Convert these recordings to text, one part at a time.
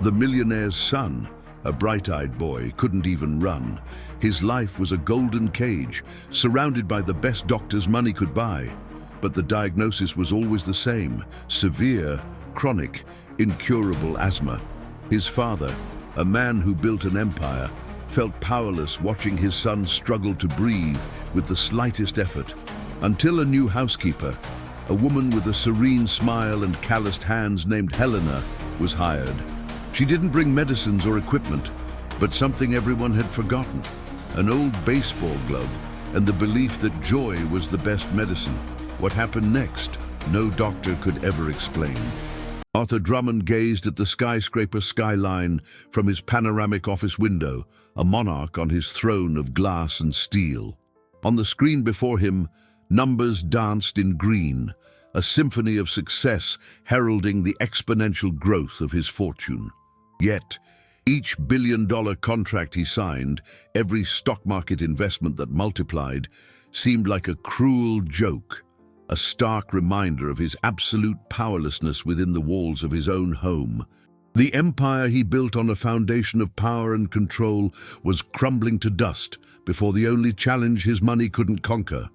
The millionaire's son, a bright-eyed boy, couldn't even run. His life was a golden cage, surrounded by the best doctors money could buy. But the diagnosis was always the same: severe, chronic, incurable asthma. His father, a man who built an empire, felt powerless watching his son struggle to breathe with the slightest effort. Until a new housekeeper, a woman with a serene smile and calloused hands named Helena, was hired. She didn't bring medicines or equipment, but something everyone had forgotten: an old baseball glove and the belief that joy was the best medicine. What happened next, no doctor could ever explain. Arthur Drummond gazed at the skyscraper skyline from his panoramic office window, a monarch on his throne of glass and steel. On the screen before him, numbers danced in green, a symphony of success heralding the exponential growth of his fortune. Yet, each billion-dollar contract he signed, every stock market investment that multiplied, seemed like a cruel joke, a stark reminder of his absolute powerlessness within the walls of his own home. The empire he built on a foundation of power and control was crumbling to dust before the only challenge his money couldn't conquer.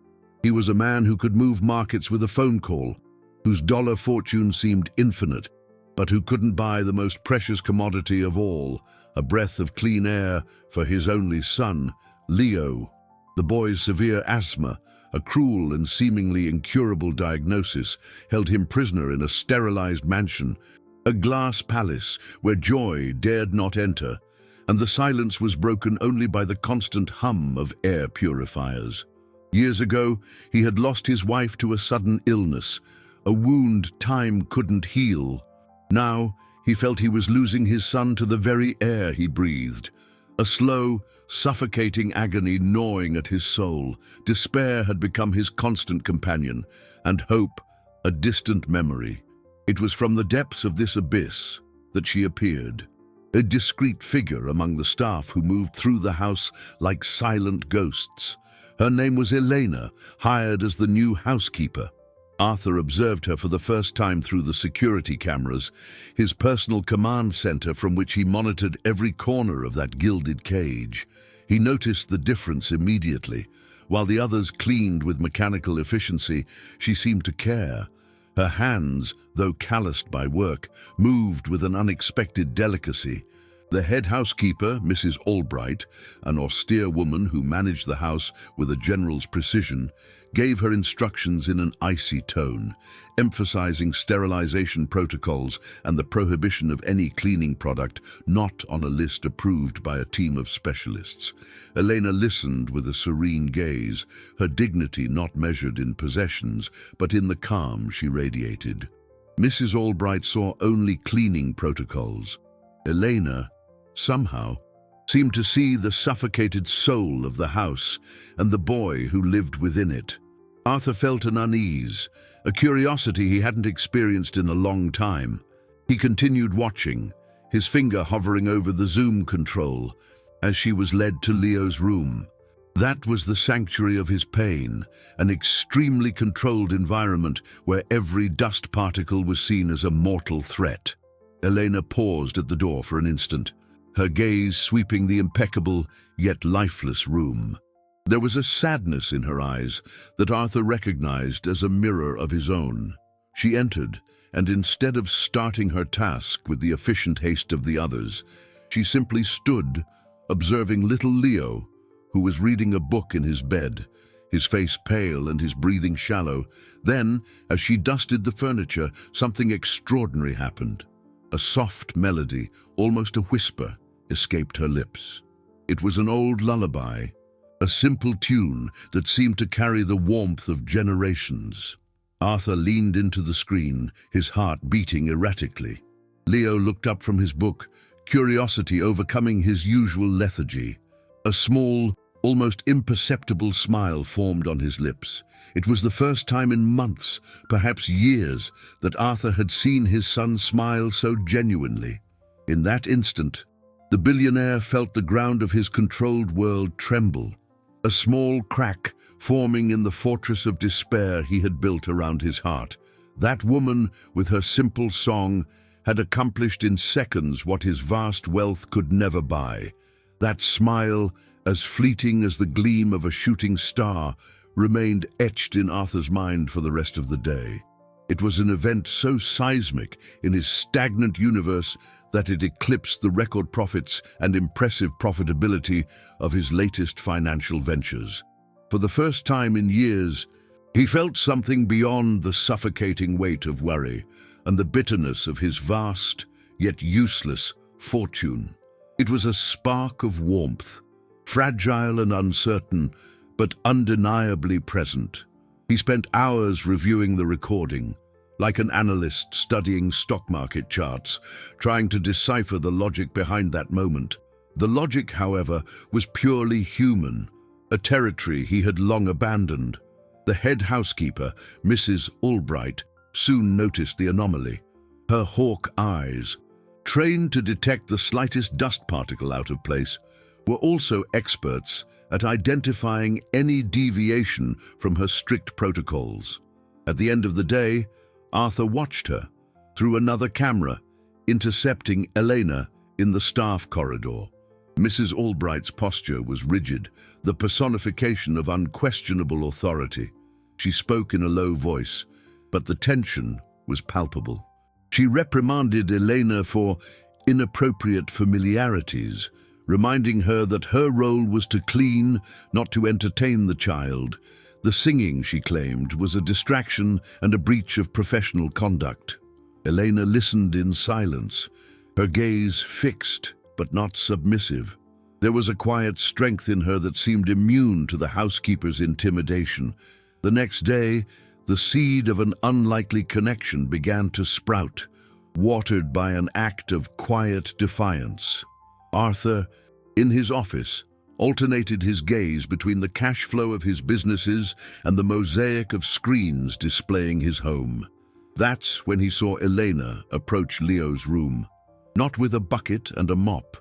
He was a man who could move markets with a phone call, whose dollar fortune seemed infinite, but who couldn't buy the most precious commodity of all, a breath of clean air for his only son, Leo. The boy's severe asthma, a cruel and seemingly incurable diagnosis, held him prisoner in a sterilized mansion, a glass palace where joy dared not enter, and the silence was broken only by the constant hum of air purifiers. Years ago, he had lost his wife to a sudden illness, a wound time couldn't heal. Now, he felt he was losing his son to the very air he breathed. A slow, suffocating agony gnawing at his soul. Despair had become his constant companion, and hope a distant memory. It was from the depths of this abyss that she appeared, a discreet figure among the staff who moved through the house like silent ghosts. Her name was Elena, hired as the new housekeeper. Arthur observed her for the first time through the security cameras, his personal command center from which he monitored every corner of that gilded cage. He noticed the difference immediately. While the others cleaned with mechanical efficiency, she seemed to care. Her hands, though calloused by work, moved with an unexpected delicacy. The head housekeeper, Mrs. Albright, an austere woman who managed the house with a general's precision, gave her instructions in an icy tone, emphasizing sterilization protocols and the prohibition of any cleaning product not on a list approved by a team of specialists. Elena listened with a serene gaze, her dignity not measured in possessions, but in the calm she radiated. Mrs. Albright saw only cleaning protocols. Elena, somehow, seemed to see the suffocated soul of the house and the boy who lived within it. Arthur felt an unease, a curiosity he hadn't experienced in a long time. He continued watching, his finger hovering over the zoom control, as she was led to Leo's room. That was the sanctuary of his pain, an extremely controlled environment where every dust particle was seen as a mortal threat. Elena paused at the door for an instant, her gaze sweeping the impeccable yet lifeless room. There was a sadness in her eyes that Arthur recognized as a mirror of his own. She entered, and instead of starting her task with the efficient haste of the others, she simply stood, observing little Leo, who was reading a book in his bed, his face pale and his breathing shallow. Then, as she dusted the furniture, something extraordinary happened. A soft melody, almost a whisper, escaped her lips. It was an old lullaby, a simple tune that seemed to carry the warmth of generations. Arthur leaned into the screen, his heart beating erratically. Leo looked up from his book, curiosity overcoming his usual lethargy. A small, almost imperceptible smile formed on his lips. It was the first time in months, perhaps years, that Arthur had seen his son smile so genuinely. In that instant, the billionaire felt the ground of his controlled world tremble, a small crack forming in the fortress of despair he had built around his heart. That woman, with her simple song, had accomplished in seconds what his vast wealth could never buy. That smile, as fleeting as the gleam of a shooting star, remained etched in Arthur's mind for the rest of the day. It was an event so seismic in his stagnant universe that it eclipsed the record profits and impressive profitability of his latest financial ventures. For the first time in years, he felt something beyond the suffocating weight of worry and the bitterness of his vast, yet useless, fortune. It was a spark of warmth, fragile and uncertain, but undeniably present. He spent hours reviewing the recording, like an analyst studying stock market charts, trying to decipher the logic behind that moment. The logic, however, was purely human, a territory he had long abandoned. The head housekeeper, Mrs. Albright, soon noticed the anomaly. Her hawk eyes, trained to detect the slightest dust particle out of place, were also experts at identifying any deviation from her strict protocols. At the end of the day, Arthur watched her through another camera, intercepting Elena in the staff corridor. Mrs. Albright's posture was rigid, the personification of unquestionable authority. She spoke in a low voice, but the tension was palpable. She reprimanded Elena for inappropriate familiarities, reminding her that her role was to clean, not to entertain the child. The singing, she claimed, was a distraction and a breach of professional conduct. Elena listened in silence, her gaze fixed but not submissive. There was a quiet strength in her that seemed immune to the housekeeper's intimidation. The next day, the seed of an unlikely connection began to sprout, watered by an act of quiet defiance. Arthur, in his office, alternated his gaze between the cash flow of his businesses and the mosaic of screens displaying his home. That's when he saw Elena approach Leo's room, not with a bucket and a mop,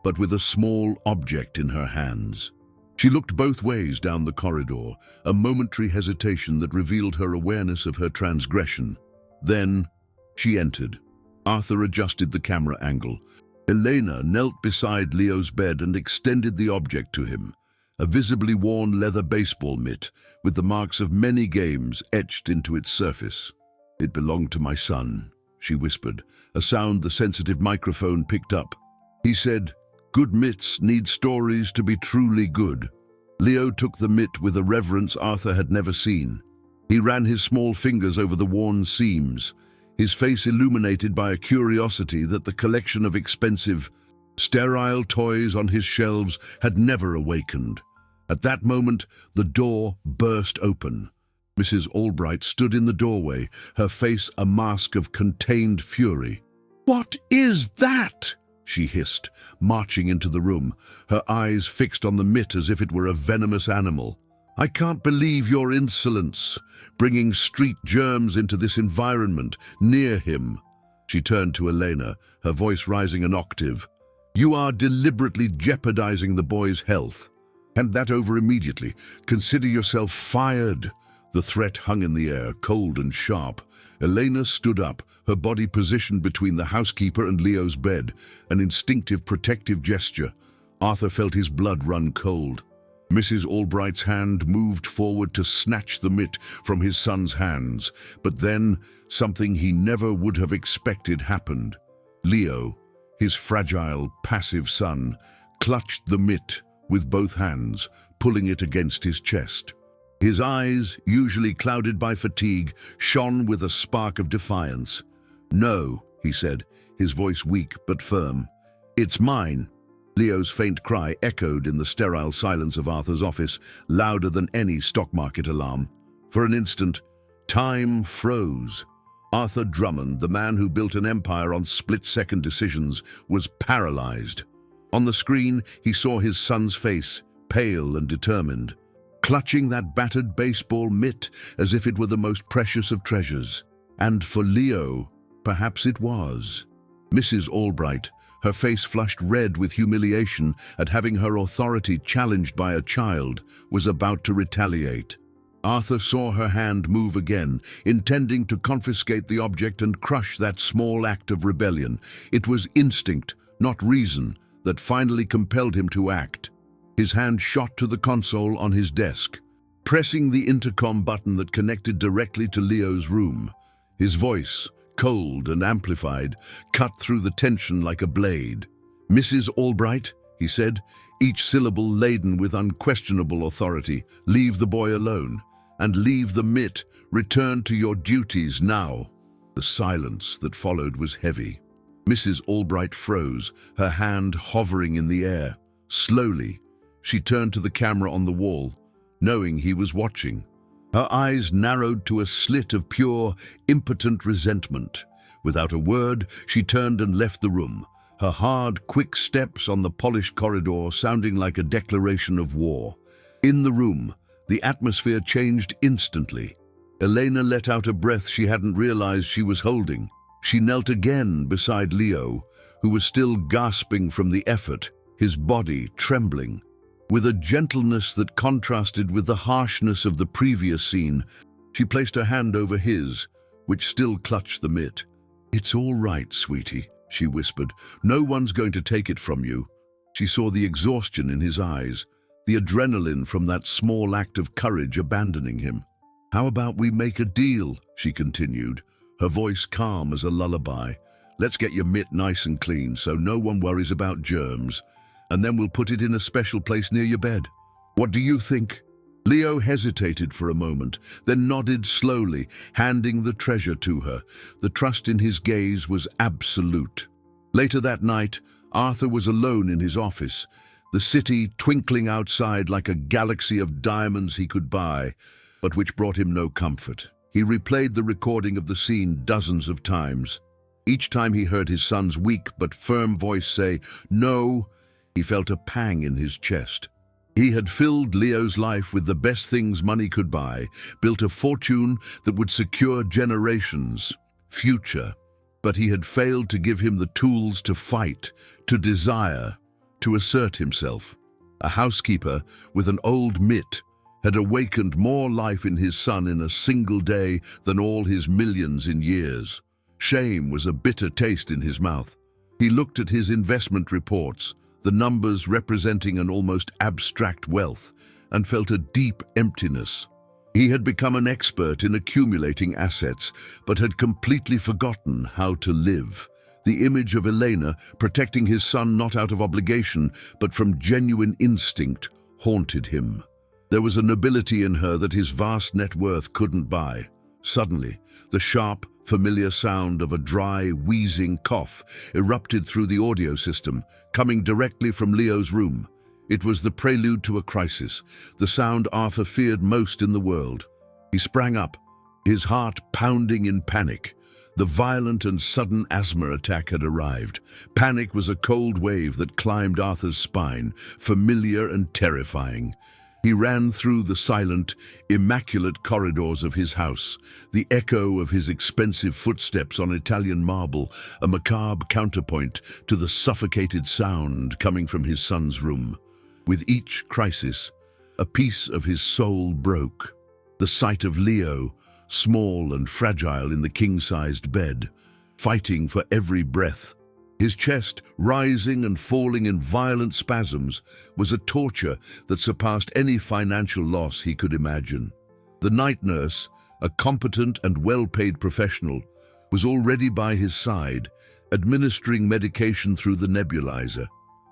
but with a small object in her hands. She looked both ways down the corridor, a momentary hesitation that revealed her awareness of her transgression. Then, she entered. Arthur adjusted the camera angle. Elena knelt beside Leo's bed and extended the object to him, a visibly worn leather baseball mitt with the marks of many games etched into its surface. "It belonged to my son," she whispered, a sound the sensitive microphone picked up. He said, "Good mitts need stories to be truly good." Leo took the mitt with a reverence Arthur had never seen. He ran his small fingers over the worn seams, his face illuminated by a curiosity that the collection of expensive, sterile toys on his shelves had never awakened. At that moment, the door burst open. Mrs. Albright stood in the doorway, her face a mask of contained fury. "What is that?" she hissed, marching into the room, her eyes fixed on the mitt as if it were a venomous animal. "I can't believe your insolence, bringing street germs into this environment, near him." She turned to Elena, her voice rising an octave. "You are deliberately jeopardizing the boy's health. Hand that over immediately. Consider yourself fired." The threat hung in the air, cold and sharp. Elena stood up, her body positioned between the housekeeper and Leo's bed, an instinctive protective gesture. Arthur felt his blood run cold. Mrs. Albright's hand moved forward to snatch the mitt from his son's hands, but then something he never would have expected happened. Leo, his fragile, passive son, clutched the mitt with both hands, pulling it against his chest. His eyes, usually clouded by fatigue, shone with a spark of defiance. "No," he said, his voice weak but firm. "It's mine." Leo's faint cry echoed in the sterile silence of Arthur's office, louder than any stock market alarm. For an instant, time froze. Arthur Drummond, the man who built an empire on split-second decisions, was paralyzed. On the screen, he saw his son's face, pale and determined, clutching that battered baseball mitt as if it were the most precious of treasures. And for Leo, perhaps it was. Mrs. Albright, her face flushed red with humiliation at having her authority challenged by a child, was about to retaliate. Arthur saw her hand move again, intending to confiscate the object and crush that small act of rebellion. It was instinct, not reason, that finally compelled him to act. His hand shot to the console on his desk, pressing the intercom button that connected directly to Leo's room. His voice, cold and amplified, cut through the tension like a blade. "Mrs. Albright," he said, each syllable laden with unquestionable authority, "leave the boy alone. And leave the MIT. Return to your duties now." The silence that followed was heavy. Mrs. Albright froze, her hand hovering in the air. Slowly, she turned to the camera on the wall, knowing he was watching. Her eyes narrowed to a slit of pure, impotent resentment. Without a word, she turned and left the room, her hard, quick steps on the polished corridor sounding like a declaration of war. In the room, the atmosphere changed instantly. Elena let out a breath she hadn't realized she was holding. She knelt again beside Leo, who was still gasping from the effort, his body trembling. With a gentleness that contrasted with the harshness of the previous scene, she placed her hand over his, which still clutched the mitt. "It's all right, sweetie," she whispered. "No one's going to take it from you." She saw the exhaustion in his eyes, the adrenaline from that small act of courage abandoning him. "How about we make a deal?" she continued, her voice calm as a lullaby. "Let's get your mitt nice and clean so no one worries about germs, and then we'll put it in a special place near your bed. What do you think?" Leo hesitated for a moment, then nodded slowly, handing the treasure to her. The trust in his gaze was absolute. Later that night, Arthur was alone in his office, the city twinkling outside like a galaxy of diamonds he could buy, but which brought him no comfort. He replayed the recording of the scene dozens of times. Each time he heard his son's weak but firm voice say, "No," he felt a pang in his chest. He had filled Leo's life with the best things money could buy, built a fortune that would secure generations' future, but he had failed to give him the tools to fight, to desire, to assert himself. A housekeeper with an old mitt had awakened more life in his son in a single day than all his millions in years. Shame was a bitter taste in his mouth. He looked at his investment reports, the numbers representing an almost abstract wealth, and felt a deep emptiness. He had become an expert in accumulating assets, but had completely forgotten how to live. The image of Elena, protecting his son not out of obligation, but from genuine instinct, haunted him. There was a nobility in her that his vast net worth couldn't buy. Suddenly, the sharp, familiar sound of a dry, wheezing cough erupted through the audio system, coming directly from Leo's room. It was the prelude to a crisis, the sound Arthur feared most in the world. He sprang up, his heart pounding in panic. The violent and sudden asthma attack had arrived. Panic was a cold wave that climbed Arthur's spine, familiar and terrifying. He ran through the silent, immaculate corridors of his house, the echo of his expensive footsteps on Italian marble, a macabre counterpoint to the suffocated sound coming from his son's room. With each crisis, a piece of his soul broke. The sight of Leo, small and fragile in the king-sized bed, fighting for every breath, his chest rising and falling in violent spasms, was a torture that surpassed any financial loss he could imagine. The night nurse, a competent and well-paid professional, was already by his side, administering medication through the nebulizer.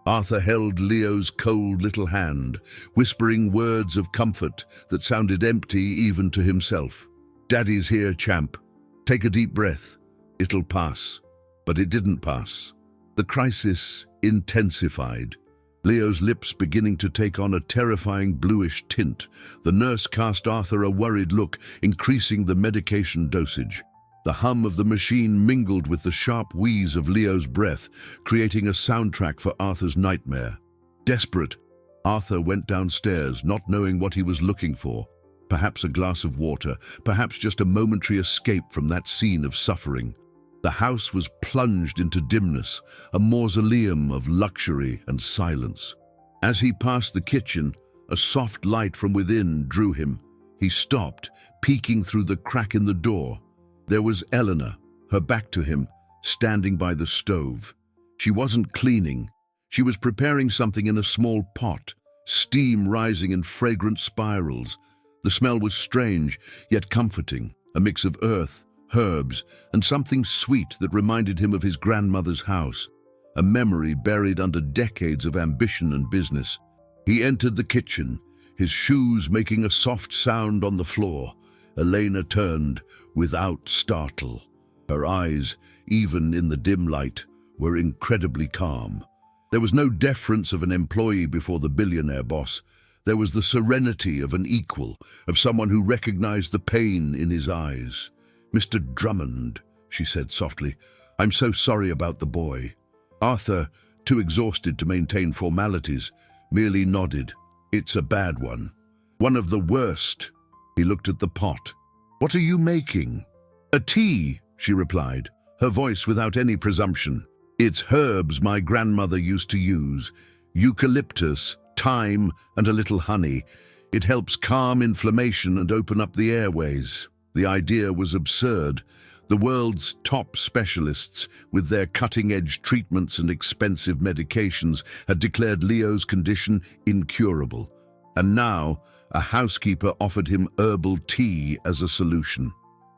Arthur held Leo's cold little hand, whispering words of comfort that sounded empty even to himself. "Daddy's here, champ. Take a deep breath. It'll pass." But it didn't pass. The crisis intensified. Leo's lips beginning to take on a terrifying bluish tint. The nurse cast Arthur a worried look, increasing the medication dosage. The hum of the machine mingled with the sharp wheeze of Leo's breath, creating a soundtrack for Arthur's nightmare. Desperate, Arthur went downstairs, not knowing what he was looking for. Perhaps a glass of water, perhaps just a momentary escape from that scene of suffering. The house was plunged into dimness, a mausoleum of luxury and silence. As he passed the kitchen, a soft light from within drew him. He stopped, peeking through the crack in the door. There was Eleanor, her back to him, standing by the stove. She wasn't cleaning. She was preparing something in a small pot, steam rising in fragrant spirals. The smell was strange, yet comforting, a mix of earth, herbs, and something sweet that reminded him of his grandmother's house, a memory buried under decades of ambition and business. He entered the kitchen, his shoes making a soft sound on the floor. Elena turned without startle. Her eyes, even in the dim light, were incredibly calm. There was no deference of an employee before the billionaire boss. There was the serenity of an equal, of someone who recognized the pain in his eyes. "Mr. Drummond," she said softly, "I'm so sorry about the boy." Arthur, too exhausted to maintain formalities, merely nodded. "It's a bad one. One of the worst." He looked at the pot. "What are you making?" "A tea," she replied, her voice without any presumption. "It's herbs my grandmother used to use. Eucalyptus, thyme, and a little honey. It helps calm inflammation and open up the airways." The idea was absurd. The world's top specialists, with their cutting-edge treatments and expensive medications, had declared Leo's condition incurable. And now, a housekeeper offered him herbal tea as a solution.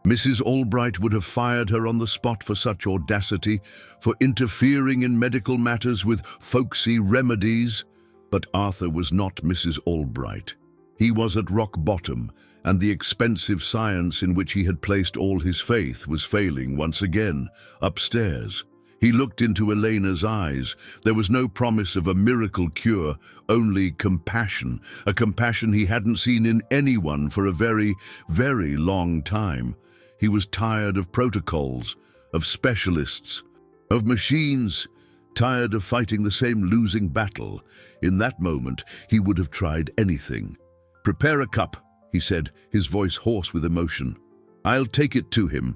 Mrs. Albright would have fired her on the spot for such audacity, for interfering in medical matters with folksy remedies. But Arthur was not Mrs. Albright. He was at rock bottom, and the expensive science in which he had placed all his faith was failing once again. Upstairs, he looked into Elena's eyes. There was no promise of a miracle cure, only compassion, a compassion he hadn't seen in anyone for a very, very long time. He was tired of protocols, of specialists, of machines, tired of fighting the same losing battle. In that moment, he would have tried anything. "Prepare a cup," he said, his voice hoarse with emotion. "I'll take it to him."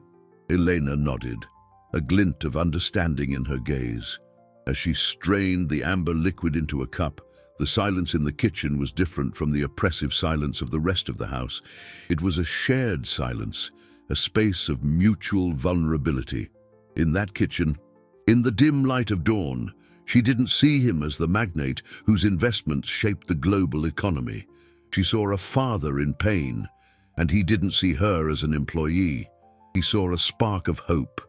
Elena nodded, a glint of understanding in her gaze. As she strained the amber liquid into a cup, the silence in the kitchen was different from the oppressive silence of the rest of the house. It was a shared silence, a space of mutual vulnerability. In that kitchen, in the dim light of dawn, she didn't see him as the magnate whose investments shaped the global economy. She saw a father in pain, and he didn't see her as an employee. He saw a spark of hope.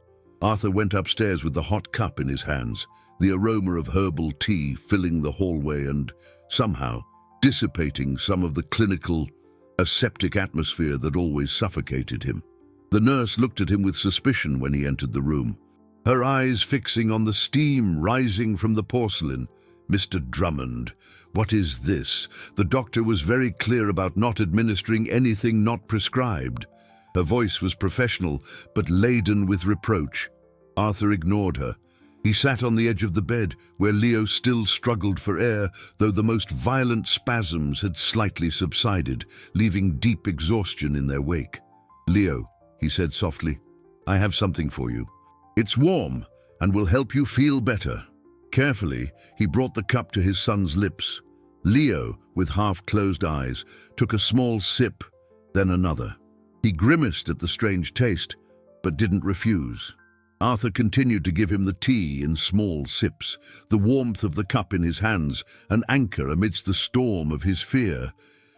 Arthur went upstairs with the hot cup in his hands, the aroma of herbal tea filling the hallway and, somehow, dissipating some of the clinical, aseptic atmosphere that always suffocated him. The nurse looked at him with suspicion when he entered the room, her eyes fixing on the steam rising from the porcelain. "Mr. Drummond, what is this?" The doctor was very clear about not administering anything not prescribed. Her voice was professional, but laden with reproach. Arthur ignored her. He sat on the edge of the bed, where Leo still struggled for air, though the most violent spasms had slightly subsided, leaving deep exhaustion in their wake. "Leo," he said softly, "I have something for you. It's warm and will help you feel better." Carefully, he brought the cup to his son's lips. Leo, with half-closed eyes, took a small sip, then another. He grimaced at the strange taste, but didn't refuse. Arthur continued to give him the tea in small sips, the warmth of the cup in his hands, an anchor amidst the storm of his fear.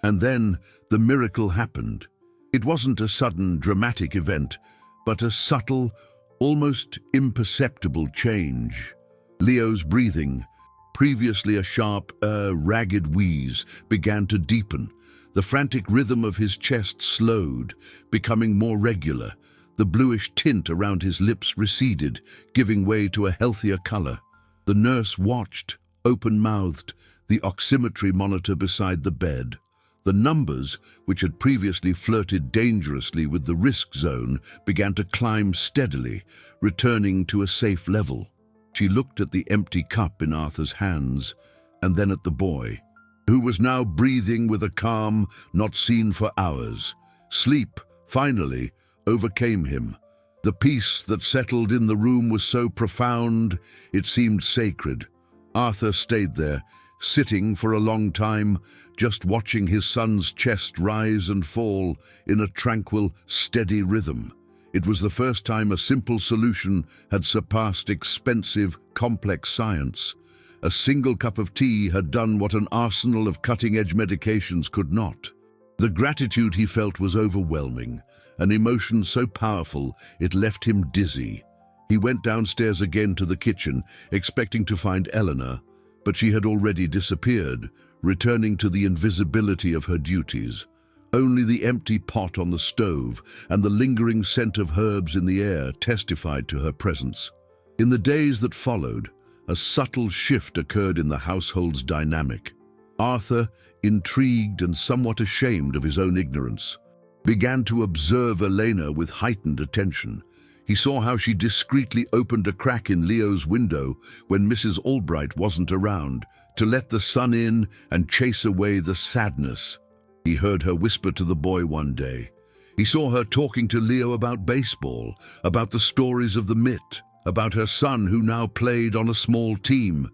And then the miracle happened. It wasn't a sudden, dramatic event, but a subtle, almost imperceptible change. Leo's breathing, previously a sharp, ragged wheeze, began to deepen. The frantic rhythm of his chest slowed, becoming more regular. The bluish tint around his lips receded, giving way to a healthier color. The nurse watched, open-mouthed, the oximetry monitor beside the bed. The numbers, which had previously flirted dangerously with the risk zone, began to climb steadily, returning to a safe level. She looked at the empty cup in Arthur's hands, and then at the boy, who was now breathing with a calm not seen for hours. Sleep, finally, overcame him. The peace that settled in the room was so profound, it seemed sacred. Arthur stayed there, sitting for a long time, just watching his son's chest rise and fall in a tranquil, steady rhythm. It was the first time a simple solution had surpassed expensive, complex science. A single cup of tea had done what an arsenal of cutting-edge medications could not. The gratitude he felt was overwhelming, an emotion so powerful it left him dizzy. He went downstairs again to the kitchen, expecting to find Eleanor, but she had already disappeared, returning to the invisibility of her duties. Only the empty pot on the stove and the lingering scent of herbs in the air testified to her presence. In the days that followed, a subtle shift occurred in the household's dynamic. Arthur, intrigued and somewhat ashamed of his own ignorance, began to observe Elena with heightened attention. He saw how she discreetly opened a crack in Leo's window when Mrs. Albright wasn't around, to let the sun in and chase away the sadness. He heard her whisper to the boy one day. He saw her talking to Leo about baseball, about the stories of the Mitt, about her son who now played on a small team,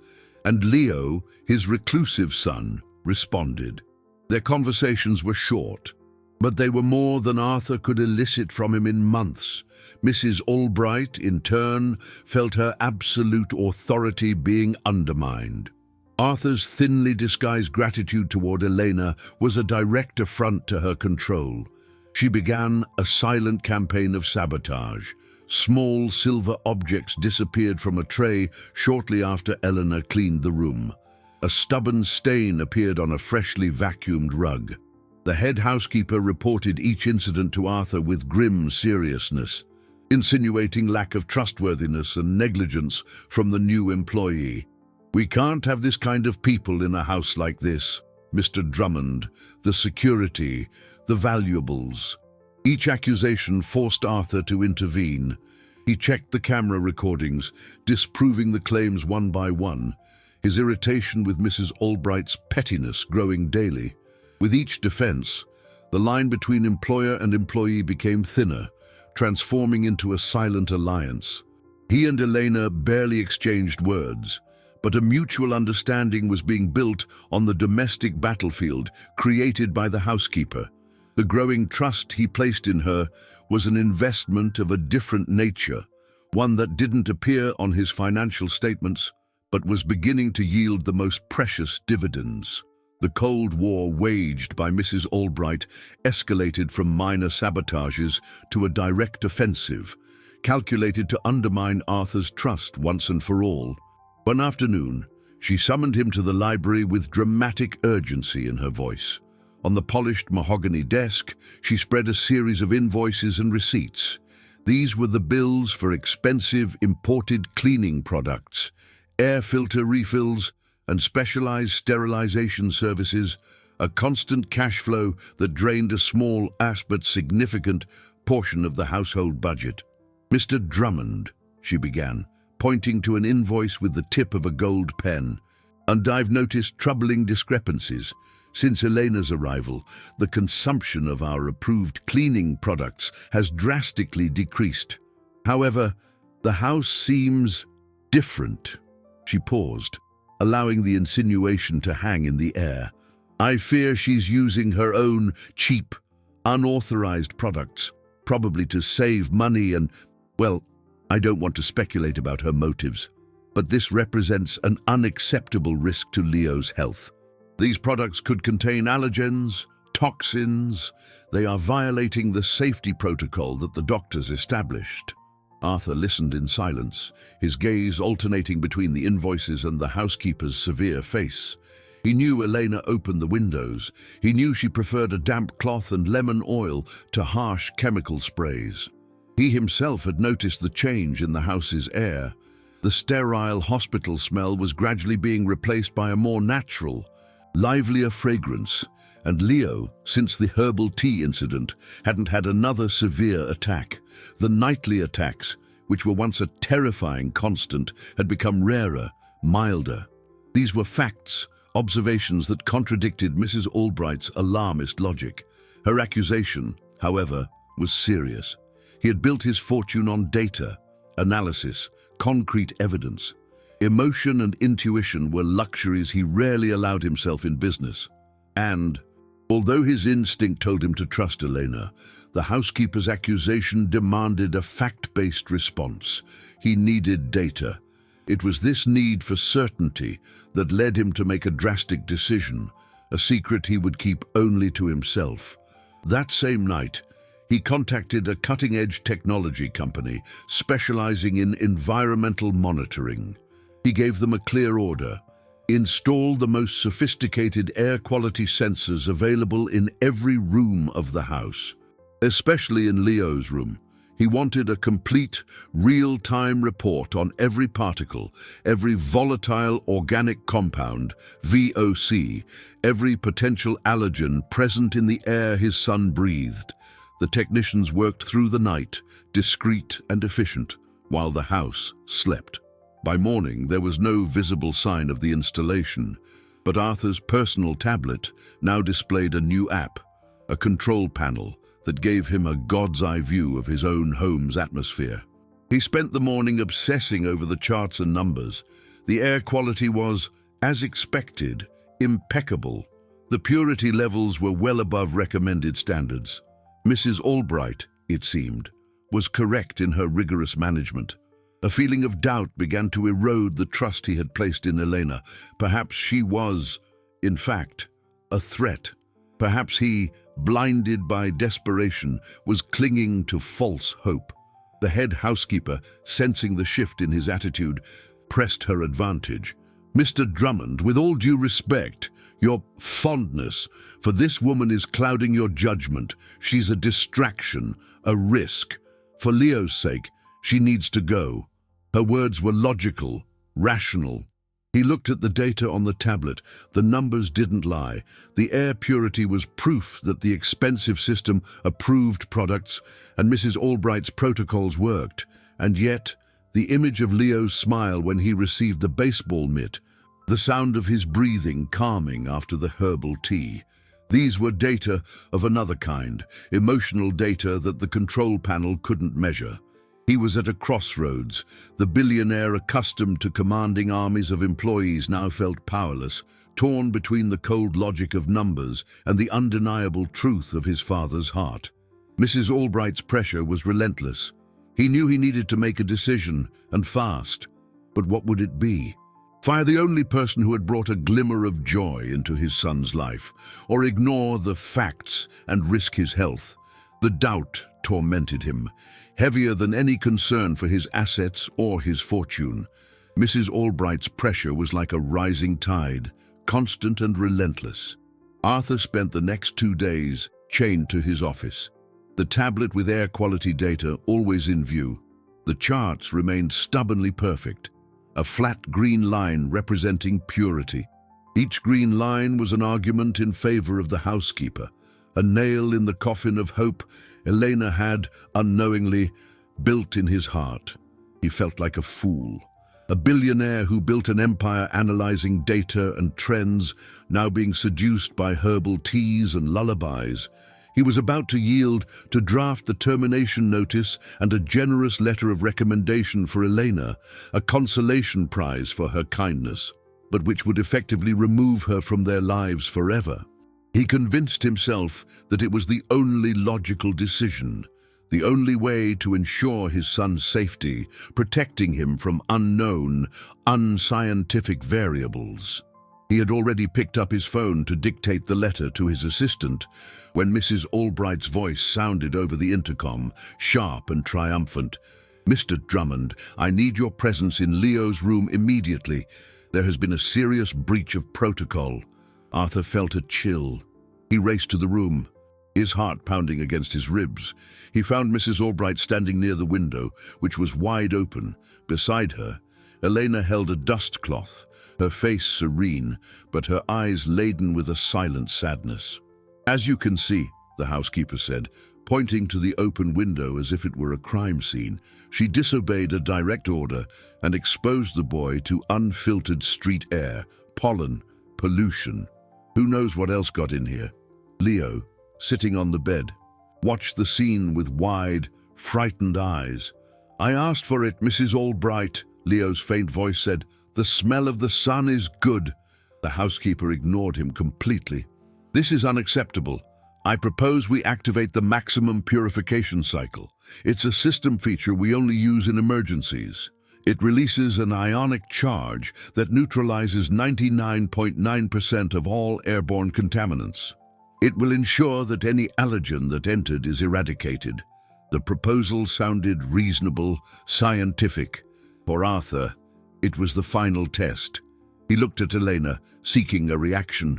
and Leo, his reclusive son, responded. Their conversations were short, but they were more than Arthur could elicit from him in months. Mrs. Albright, in turn, felt her absolute authority being undermined. Arthur's thinly disguised gratitude toward Elena was a direct affront to her control. She began a silent campaign of sabotage. Small silver objects disappeared from a tray shortly after Eleanor cleaned the room. A stubborn stain appeared on a freshly vacuumed rug. The head housekeeper reported each incident to Arthur with grim seriousness, insinuating lack of trustworthiness and negligence from the new employee. "We can't have this kind of people in a house like this, Mr. Drummond, the security, the valuables." Each accusation forced Arthur to intervene. He checked the camera recordings, disproving the claims one by one, his irritation with Mrs. Albright's pettiness growing daily. With each defense, the line between employer and employee became thinner, transforming into a silent alliance. He and Elena barely exchanged words, but a mutual understanding was being built on the domestic battlefield created by the housekeeper. The growing trust he placed in her was an investment of a different nature, one that didn't appear on his financial statements, but was beginning to yield the most precious dividends. The Cold War waged by Mrs. Albright escalated from minor sabotages to a direct offensive, calculated to undermine Arthur's trust once and for all. One afternoon, she summoned him to the library with dramatic urgency in her voice. On the polished mahogany desk, she spread a series of invoices and receipts. These were the bills for expensive imported cleaning products, air filter refills, and specialized sterilization services, a constant cash flow that drained a small but significant portion of the household budget. "Mr. Drummond," she began, pointing to an invoice with the tip of a gold pen, "and I've noticed troubling discrepancies. Since Elena's arrival, the consumption of our approved cleaning products has drastically decreased. However, the house seems different." She paused, allowing the insinuation to hang in the air. "I fear she's using her own cheap, unauthorized products, probably to save money and, well, I don't want to speculate about her motives, but this represents an unacceptable risk to Leo's health. These products could contain allergens, toxins. They are violating the safety protocol that the doctors established." Arthur listened in silence, his gaze alternating between the invoices and the housekeeper's severe face. He knew Elena opened the windows. He knew she preferred a damp cloth and lemon oil to harsh chemical sprays. He himself had noticed the change in the house's air. The sterile hospital smell was gradually being replaced by a more natural, livelier fragrance, and Leo, since the herbal tea incident, hadn't had another severe attack. The nightly attacks, which were once a terrifying constant, had become rarer, milder. These were facts, observations that contradicted Mrs. Albright's alarmist logic. Her accusation, however, was serious. He had built his fortune on data, analysis, concrete evidence. Emotion and intuition were luxuries he rarely allowed himself in business. And, although his instinct told him to trust Elena, the housekeeper's accusation demanded a fact-based response. He needed data. It was this need for certainty that led him to make a drastic decision, a secret he would keep only to himself. That same night, he contacted a cutting-edge technology company specializing in environmental monitoring. He gave them a clear order: install the most sophisticated air quality sensors available in every room of the house. Especially in Leo's room, he wanted a complete, real-time report on every particle, every volatile organic compound, VOC, every potential allergen present in the air his son breathed. The technicians worked through the night, discreet and efficient, while the house slept. By morning, there was no visible sign of the installation, but Arthur's personal tablet now displayed a new app, a control panel that gave him a god's-eye view of his own home's atmosphere. He spent the morning obsessing over the charts and numbers. The air quality was, as expected, impeccable. The purity levels were well above recommended standards. Mrs. Albright, it seemed, was correct in her rigorous management. A feeling of doubt began to erode the trust he had placed in Elena. Perhaps she was, in fact, a threat. Perhaps he, blinded by desperation, was clinging to false hope. The head housekeeper, sensing the shift in his attitude, pressed her advantage. "Mr. Drummond, with all due respect, your fondness for this woman is clouding your judgment. She's a distraction, a risk. For Leo's sake, she needs to go." Her words were logical, rational. He looked at the data on the tablet. The numbers didn't lie. The air purity was proof that the expensive system approved products, and Mrs. Albright's protocols worked. And yet, the image of Leo's smile when he received the baseball mitt, the sound of his breathing calming after the herbal tea. These were data of another kind, emotional data that the control panel couldn't measure. He was at a crossroads. The billionaire, accustomed to commanding armies of employees, now felt powerless, torn between the cold logic of numbers and the undeniable truth of his father's heart. Mrs. Albright's pressure was relentless. He knew he needed to make a decision, and fast. But what would it be? Fire the only person who had brought a glimmer of joy into his son's life, or ignore the facts and risk his health? The doubt tormented him, heavier than any concern for his assets or his fortune. Mrs. Albright's pressure was like a rising tide, constant and relentless. Arthur spent the next 2 days chained to his office, the tablet with air quality data always in view. The charts remained stubbornly perfect, a flat green line representing purity. Each green line was an argument in favor of the housekeeper, a nail in the coffin of hope Elena had, unknowingly, built in his heart. He felt like a fool, a billionaire who built an empire analyzing data and trends, now being seduced by herbal teas and lullabies. He was about to yield, to draft the termination notice and a generous letter of recommendation for Elena, a consolation prize for her kindness, but which would effectively remove her from their lives forever. He convinced himself that it was the only logical decision, the only way to ensure his son's safety, protecting him from unknown, unscientific variables. He had already picked up his phone to dictate the letter to his assistant when Mrs. Albright's voice sounded over the intercom, sharp and triumphant. "Mr. Drummond, I need your presence in Leo's room immediately. There has been a serious breach of protocol." Arthur felt a chill. He raced to the room, his heart pounding against his ribs. He found Mrs. Albright standing near the window, which was wide open. Beside her, Elena held a dust cloth, her face serene, but her eyes laden with a silent sadness. "As you can see," the housekeeper said, pointing to the open window as if it were a crime scene, she disobeyed a direct order and exposed the boy to unfiltered street air, pollen, pollution. Who knows what else got in here? Leo, sitting on the bed, watched the scene with wide, frightened eyes. "I asked for it, Mrs. Albright," Leo's faint voice said. The smell of the sun is good." The housekeeper ignored him completely. "This is unacceptable. I propose we activate the maximum purification cycle. It's a system feature we only use in emergencies. It releases an ionic charge that neutralizes 99.9% of all airborne contaminants. It will ensure that any allergen that entered is eradicated." The proposal sounded reasonable, scientific. For Arthur, it was the final test. He looked at Elena, seeking a reaction,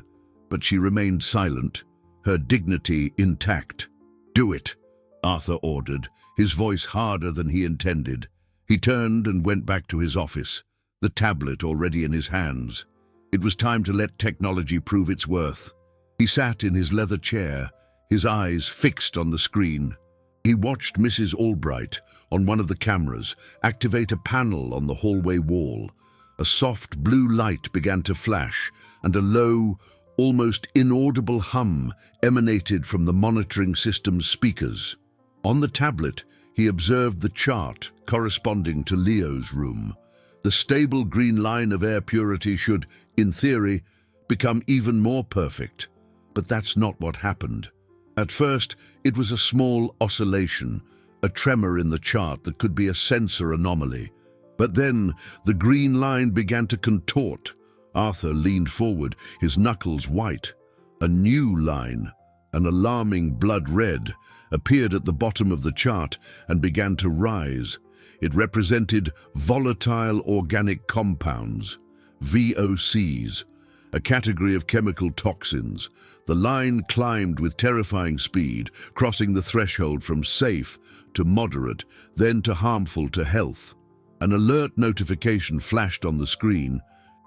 but she remained silent, her dignity intact. "Do it," Arthur ordered, his voice harder than he intended. He turned and went back to his office, the tablet already in his hands. It was time to let technology prove its worth. He sat in his leather chair, his eyes fixed on the screen. He watched Mrs. Albright, on one of the cameras, activate a panel on the hallway wall. A soft blue light began to flash, and a low, almost inaudible hum emanated from the monitoring system's speakers. On the tablet, he observed the chart corresponding to Leo's room. The stable green line of air purity should, in theory, become even more perfect. But that's not what happened. At first, it was a small oscillation, a tremor in the chart that could be a sensor anomaly. But then, the green line began to contort. Arthur leaned forward, his knuckles white. A new line, an alarming blood red, appeared at the bottom of the chart and began to rise. It represented volatile organic compounds, VOCs, a category of chemical toxins. The line climbed with terrifying speed, crossing the threshold from safe to moderate, then to harmful to health. An alert notification flashed on the screen,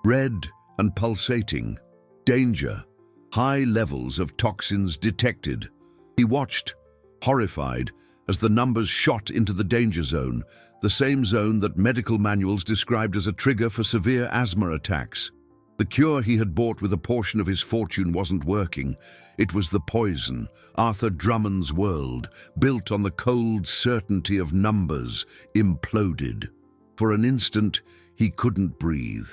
red and pulsating. Danger. High levels of toxins detected. He watched, horrified, as the numbers shot into the danger zone, the same zone that medical manuals described as a trigger for severe asthma attacks. The cure he had bought with a portion of his fortune wasn't working. It was the poison, Arthur Drummond's world, built on the cold certainty of numbers, imploded. For an instant, he couldn't breathe,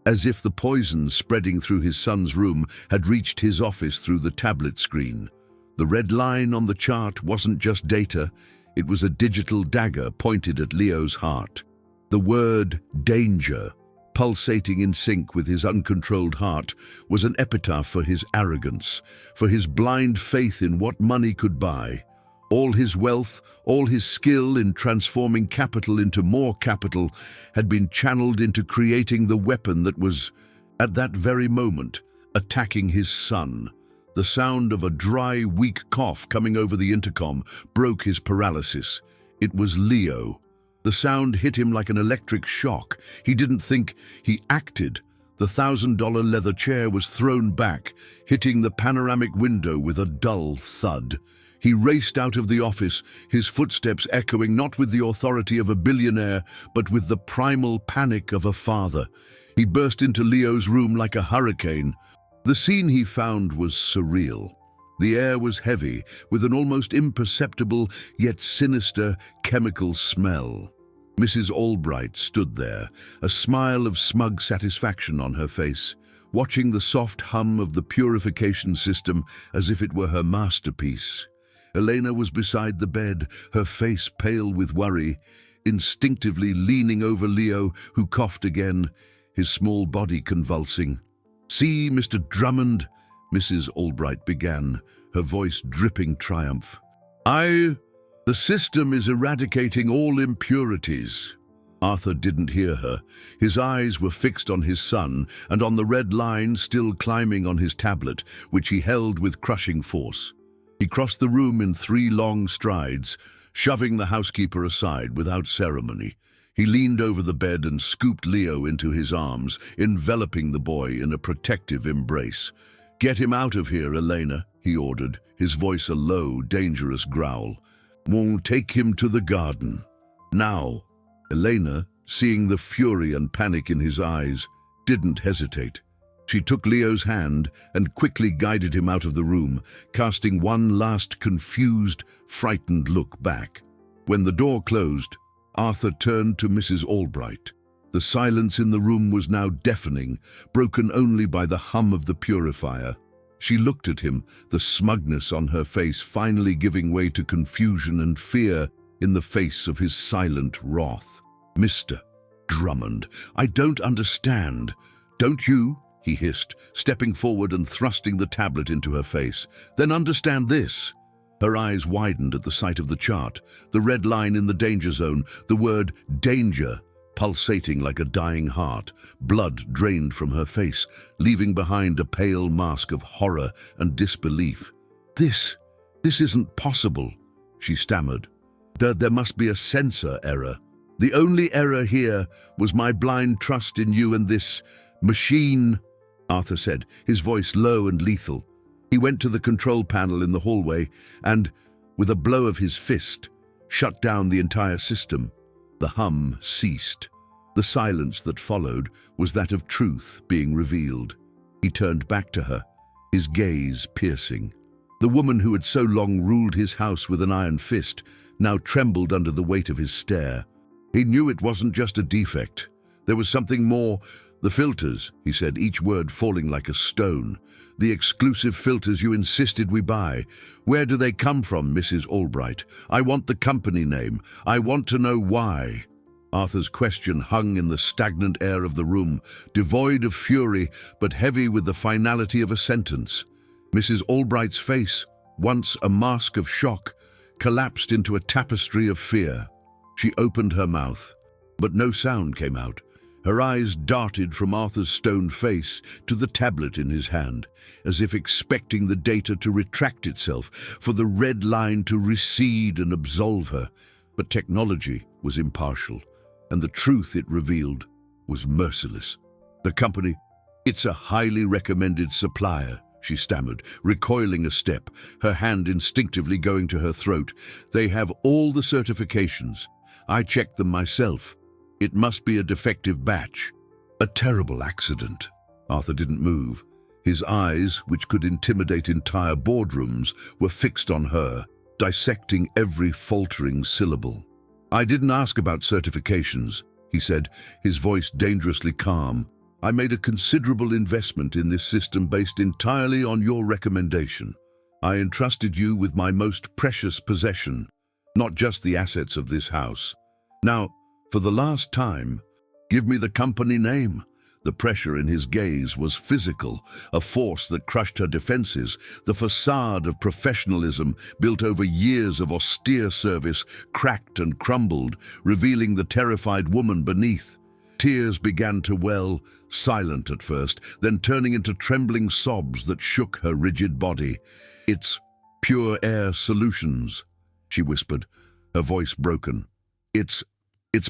as if the poison spreading through his son's room had reached his office through the tablet screen. The red line on the chart wasn't just data, it was a digital dagger pointed at Leo's heart. The word danger, pulsating in sync with his uncontrolled heart, was an epitaph for his arrogance, for his blind faith in what money could buy. All his wealth, all his skill in transforming capital into more capital had been channeled into creating the weapon that was, at that very moment, attacking his son. The sound of a dry, weak cough coming over the intercom broke his paralysis. It was Leo. The sound hit him like an electric shock. He didn't think, he acted. The $1,000 leather chair was thrown back, hitting the panoramic window with a dull thud. He raced out of the office, his footsteps echoing not with the authority of a billionaire, but with the primal panic of a father. He burst into Leo's room like a hurricane. The scene he found was surreal. The air was heavy, with an almost imperceptible yet sinister chemical smell. Mrs. Albright stood there, a smile of smug satisfaction on her face, watching the soft hum of the purification system as if it were her masterpiece. Elena was beside the bed, her face pale with worry, instinctively leaning over Leo, who coughed again, his small body convulsing. "See, Mr. Drummond," Mrs. Albright began, her voice dripping triumph. The system is eradicating all impurities." Arthur didn't hear her. His eyes were fixed on his son and on the red line still climbing on his tablet, which he held with crushing force. He crossed the room in 3 long strides, shoving the housekeeper aside without ceremony. He leaned over the bed and scooped Leo into his arms, enveloping the boy in a protective embrace. "Get him out of here, Elena," he ordered, his voice a low, dangerous growl. "We'll take him to the garden. Now." Elena, seeing the fury and panic in his eyes, didn't hesitate. She took Leo's hand and quickly guided him out of the room, casting one last confused, frightened look back. When the door closed, Arthur turned to Mrs. Albright. The silence in the room was now deafening, broken only by the hum of the purifier. She looked at him, the smugness on her face finally giving way to confusion and fear in the face of his silent wrath. "Mr. Drummond, I don't understand." "Don't you?" he hissed, stepping forward and thrusting the tablet into her face. "Then understand this." Her eyes widened at the sight of the chart, the red line in the danger zone, the word danger pulsating like a dying heart. Blood drained from her face, leaving behind a pale mask of horror and disbelief. This isn't possible," she stammered. There must be a sensor error. The only error here was my blind trust in you and this machine," Arthur said, his voice low and lethal. He went to the control panel in the hallway and, with a blow of his fist, shut down the entire system. The hum ceased. The silence that followed was that of truth being revealed. He turned back to her, his gaze piercing. The woman who had so long ruled his house with an iron fist now trembled under the weight of his stare. He knew it wasn't just a defect. There was something more. "The filters," he said, each word falling like a stone. "The exclusive filters you insisted we buy. Where do they come from, Mrs. Albright? I want the company name. I want to know why." Arthur's question hung in the stagnant air of the room, devoid of fury but heavy with the finality of a sentence. Mrs. Albright's face, once a mask of shock, collapsed into a tapestry of fear. She opened her mouth, but no sound came out. Her eyes darted from Arthur's stone face to the tablet in his hand, as if expecting the data to retract itself, for the red line to recede and absolve her. But technology was impartial, and the truth it revealed was merciless. "The company, it's a highly recommended supplier," she stammered, recoiling a step, her hand instinctively going to her throat. "They have all the certifications. I checked them myself. It must be a defective batch." "A terrible accident." Arthur didn't move. His eyes, which could intimidate entire boardrooms, were fixed on her, dissecting every faltering syllable. "I didn't ask about certifications," he said, his voice dangerously calm. "I made a considerable investment in this system based entirely on your recommendation. I entrusted you with my most precious possession, not just the assets of this house. Now, for the last time, give me the company name." The pressure in his gaze was physical, a force that crushed her defenses. The facade of professionalism, built over years of austere service, cracked and crumbled, revealing the terrified woman beneath. Tears began to well, silent at first, then turning into trembling sobs that shook her rigid body. "It's Pure Air Solutions," she whispered, her voice broken. It's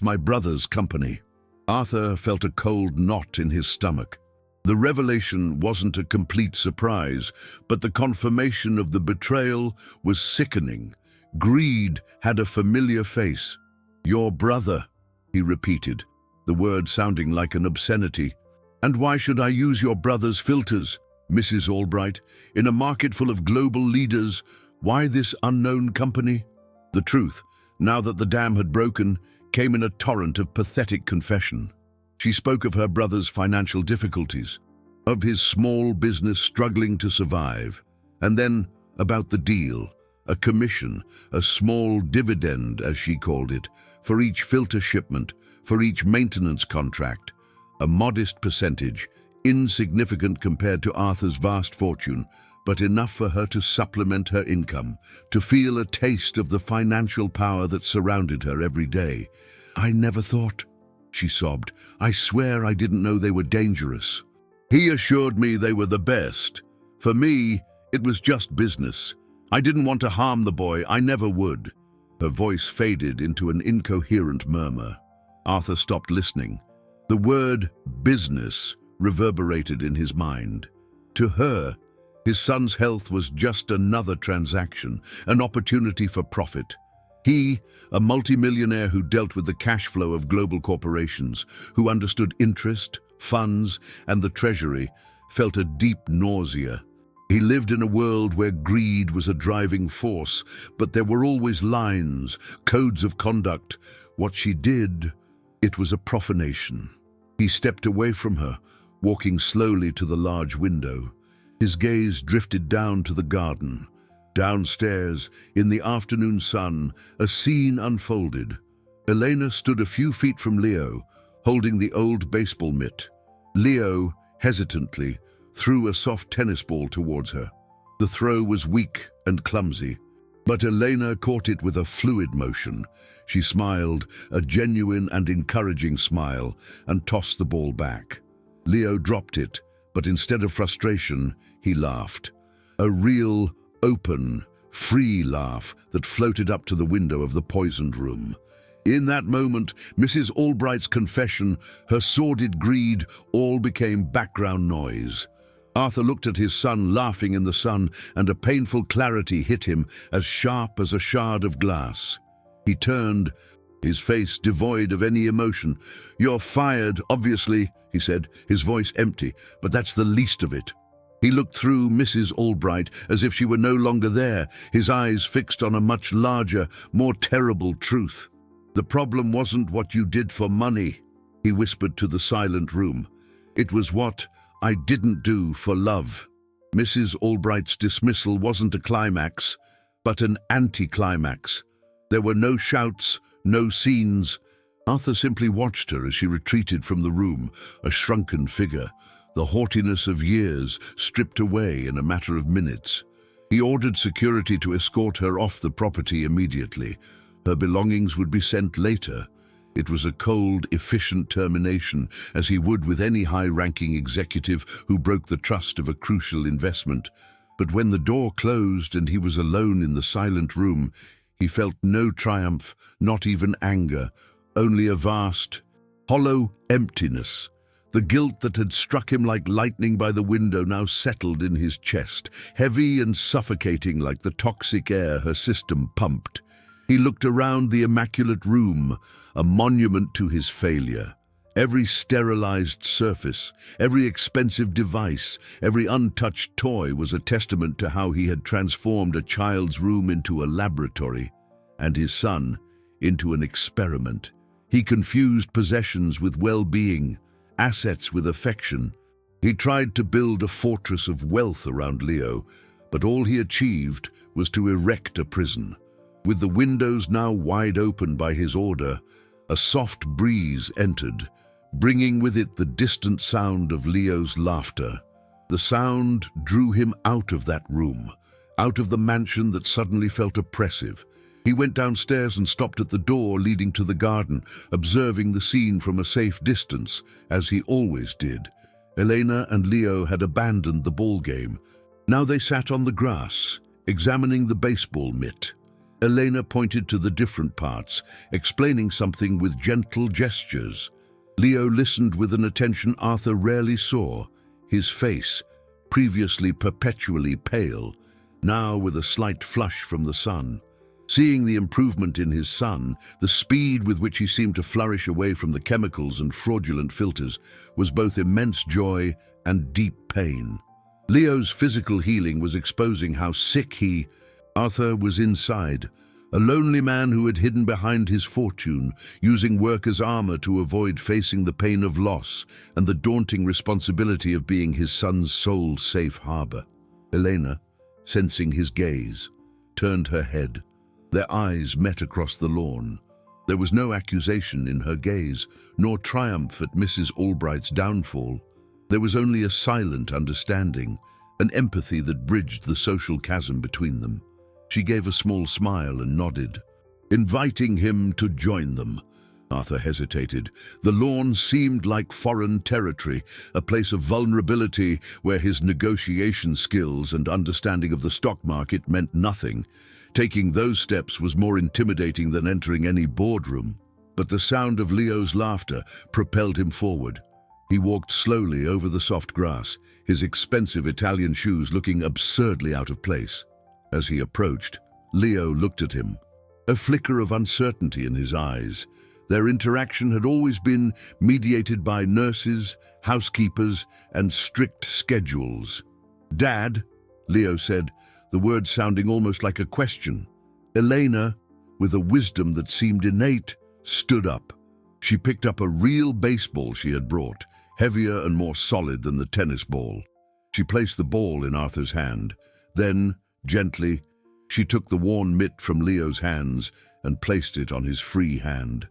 my brother's company." Arthur felt a cold knot in his stomach. The revelation wasn't a complete surprise, but the confirmation of the betrayal was sickening. Greed had a familiar face. "Your brother," he repeated, the word sounding like an obscenity. "And why should I use your brother's filters, Mrs. Albright? In a market full of global leaders, why this unknown company?" The truth, now that the dam had broken, came in a torrent of pathetic confession. She spoke of her brother's financial difficulties, of his small business struggling to survive, and then about the deal, a commission, a small dividend, as she called it, for each filter shipment, for each maintenance contract, a modest percentage, insignificant compared to Arthur's vast fortune, but enough for her to supplement her income, to feel a taste of the financial power that surrounded her every day. "I never thought," she sobbed. "I swear I didn't know they were dangerous." "He assured me they were the best. For me, it was just business. I didn't want to harm the boy. I never would." Her voice faded into an incoherent murmur. Arthur stopped listening. The word business reverberated in his mind. To her, his son's health was just another transaction, an opportunity for profit. He, a multimillionaire who dealt with the cash flow of global corporations, who understood interest, funds, and the treasury, felt a deep nausea. He lived in a world where greed was a driving force, but there were always lines, codes of conduct. What she did It was a profanation. He stepped away from her, walking slowly to the large window. His gaze drifted down to the garden. Downstairs, in the afternoon sun, a scene unfolded. Elena stood a few feet from Leo, holding the old baseball mitt. Leo, hesitantly, threw a soft tennis ball towards her. The throw was weak and clumsy, but Elena caught it with a fluid motion. She smiled, a genuine and encouraging smile, and tossed the ball back. Leo dropped it, but instead of frustration, he laughed. A real, open, free laugh that floated up to the window of the poisoned room. In that moment, Mrs. Albright's confession, her sordid greed, all became background noise. Arthur looked at his son laughing in the sun, and a painful clarity hit him, as sharp as a shard of glass. He turned, his face devoid of any emotion. "You're fired, obviously," he said, his voice empty, "but that's the least of it." He looked through Mrs. Albright as if she were no longer there, his eyes fixed on a much larger, more terrible truth. "The problem wasn't what you did for money," he whispered to the silent room. "It was what I didn't do for love." Mrs. Albright's dismissal wasn't a climax, but an anticlimax. There were no shouts, no scenes. Arthur simply watched her as she retreated from the room, a shrunken figure, the haughtiness of years stripped away in a matter of minutes. He ordered security to escort her off the property immediately. Her belongings would be sent later. It was a cold, efficient termination, as he would with any high-ranking executive who broke the trust of a crucial investment. But when the door closed and he was alone in the silent room, he felt no triumph, not even anger, only a vast, hollow emptiness. The guilt that had struck him like lightning by the window now settled in his chest, heavy and suffocating like the toxic air her system pumped. He looked around the immaculate room, a monument to his failure. Every sterilized surface, every expensive device, every untouched toy was a testament to how he had transformed a child's room into a laboratory, and his son into an experiment. He confused possessions with well-being, assets with affection. He tried to build a fortress of wealth around Leo, but all he achieved was to erect a prison. With the windows now wide open by his order, a soft breeze entered, bringing with it the distant sound of Leo's laughter. The sound drew him out of that room, out of the mansion that suddenly felt oppressive. He went downstairs and stopped at the door leading to the garden, observing the scene from a safe distance, as he always did. Elena and Leo had abandoned the ball game. Now they sat on the grass, examining the baseball mitt. Elena pointed to the different parts, explaining something with gentle gestures. Leo listened with an attention Arthur rarely saw, his face, previously perpetually pale, now with a slight flush from the sun. Seeing the improvement in his son, the speed with which he seemed to flourish away from the chemicals and fraudulent filters, was both immense joy and deep pain. Leo's physical healing was exposing how sick Arthur was inside, a lonely man who had hidden behind his fortune, using work as armor to avoid facing the pain of loss and the daunting responsibility of being his son's sole safe harbor. Elena, sensing his gaze, turned her head. Their eyes met across the lawn. There was no accusation in her gaze, nor triumph at Mrs. Albright's downfall. There was only a silent understanding, an empathy that bridged the social chasm between them. She gave a small smile and nodded, inviting him to join them. Arthur hesitated. The lawn seemed like foreign territory, a place of vulnerability where his negotiation skills and understanding of the stock market meant nothing. Taking those steps was more intimidating than entering any boardroom. But the sound of Leo's laughter propelled him forward. He walked slowly over the soft grass, his expensive Italian shoes looking absurdly out of place. As he approached, Leo looked at him, a flicker of uncertainty in his eyes. Their interaction had always been mediated by nurses, housekeepers, and strict schedules. "Dad," Leo said, the words sounding almost like a question. Elena, with a wisdom that seemed innate, stood up. She picked up a real baseball she had brought, heavier and more solid than the tennis ball. She placed the ball in Arthur's hand. Then, gently, she took the worn mitt from Leo's hands and placed it on his free hand.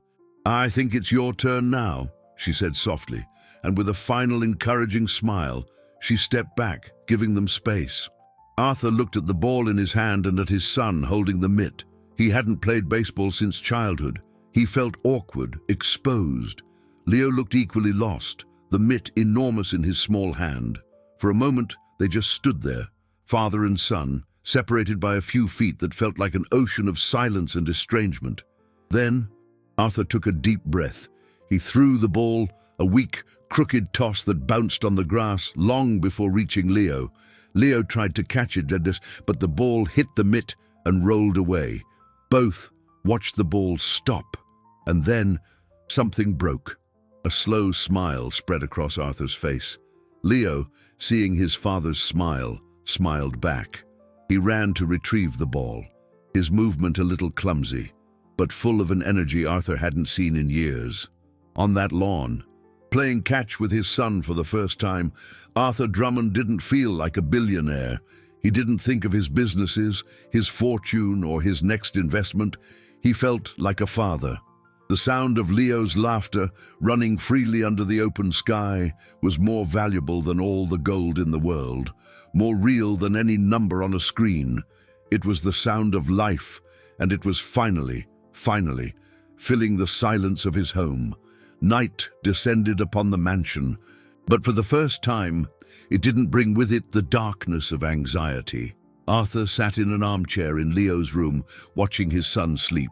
"I think it's your turn now," she said softly, and with a final encouraging smile, she stepped back, giving them space. Arthur looked at the ball in his hand and at his son holding the mitt. He hadn't played baseball since childhood. He felt awkward, exposed. Leo looked equally lost, the mitt enormous in his small hand. For a moment, they just stood there, father and son, separated by a few feet that felt like an ocean of silence and estrangement. Then, Arthur took a deep breath. He threw the ball, a weak, crooked toss that bounced on the grass long before reaching Leo. Leo tried to catch it, but the ball hit the mitt and rolled away. Both watched the ball stop, and then something broke. A slow smile spread across Arthur's face. Leo, seeing his father's smile, smiled back. He ran to retrieve the ball, his movement a little clumsy, but full of an energy Arthur hadn't seen in years. On that lawn, playing catch with his son for the first time, Arthur Drummond didn't feel like a billionaire. He didn't think of his businesses, his fortune, or his next investment. He felt like a father. The sound of Leo's laughter, running freely under the open sky, was more valuable than all the gold in the world, more real than any number on a screen. It was the sound of life, and it was finally, filling the silence of his home. Night descended upon the mansion, but for the first time, it didn't bring with it the darkness of anxiety. Arthur sat in an armchair in Leo's room, watching his son sleep.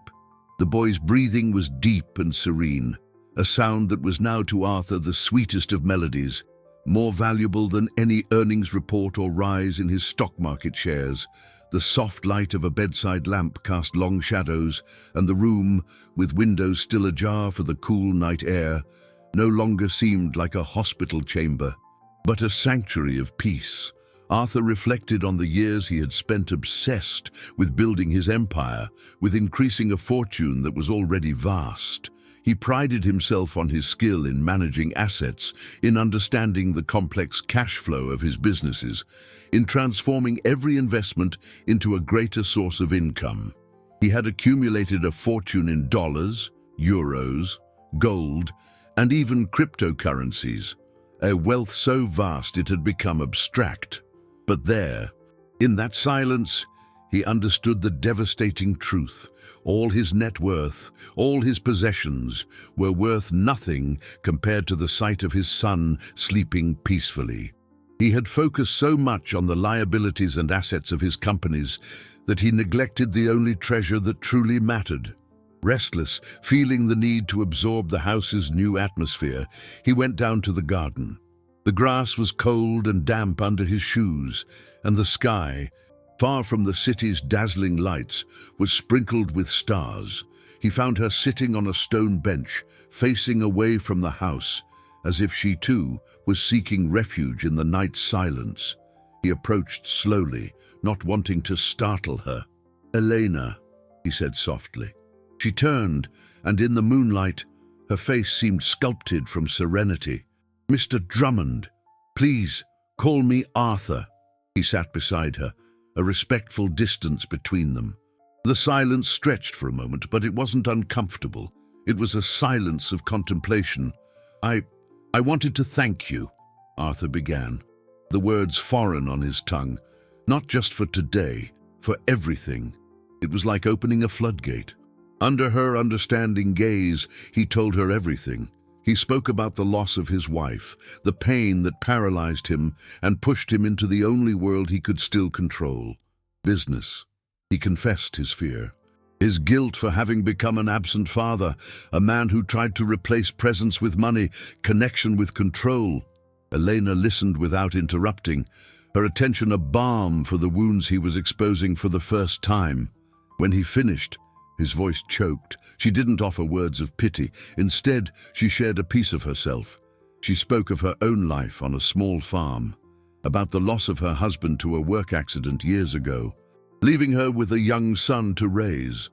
The boy's breathing was deep and serene, a sound that was now to Arthur the sweetest of melodies, more valuable than any earnings report or rise in his stock market shares. The soft light of a bedside lamp cast long shadows, and the room, with windows still ajar for the cool night air, no longer seemed like a hospital chamber, but a sanctuary of peace. Arthur reflected on the years he had spent obsessed with building his empire, with increasing a fortune that was already vast. He prided himself on his skill in managing assets, in understanding the complex cash flow of his businesses, in transforming every investment into a greater source of income. He had accumulated a fortune in dollars, euros, gold, and even cryptocurrencies, a wealth so vast it had become abstract. But there, in that silence, he understood the devastating truth. All his net worth, all his possessions, were worth nothing compared to the sight of his son sleeping peacefully. He had focused so much on the liabilities and assets of his companies that he neglected the only treasure that truly mattered. Restless, feeling the need to absorb the house's new atmosphere, he went down to the garden. The grass was cold and damp under his shoes, and the sky, far from the city's dazzling lights, was sprinkled with stars. He found her sitting on a stone bench, facing away from the house, as if she too was seeking refuge in the night's silence. He approached slowly, not wanting to startle her. "Elena," he said softly. She turned, and in the moonlight, her face seemed sculpted from serenity. "Mr. Drummond, please call me Arthur." He sat beside her, a respectful distance between them. The silence stretched for a moment, but it wasn't uncomfortable. It was a silence of contemplation. I wanted to thank you," Arthur began, the words foreign on his tongue. "Not just for today, for everything." It was like opening a floodgate. Under her understanding gaze, he told her everything. He spoke about the loss of his wife, the pain that paralyzed him and pushed him into the only world he could still control: business. He confessed his fear, his guilt for having become an absent father, a man who tried to replace presence with money, connection with control. Elena listened without interrupting, her attention a balm for the wounds he was exposing for the first time. When he finished, his voice choked. She didn't offer words of pity. Instead, she shared a piece of herself. She spoke of her own life on a small farm, about the loss of her husband to a work accident years ago, leaving her with a young son to raise.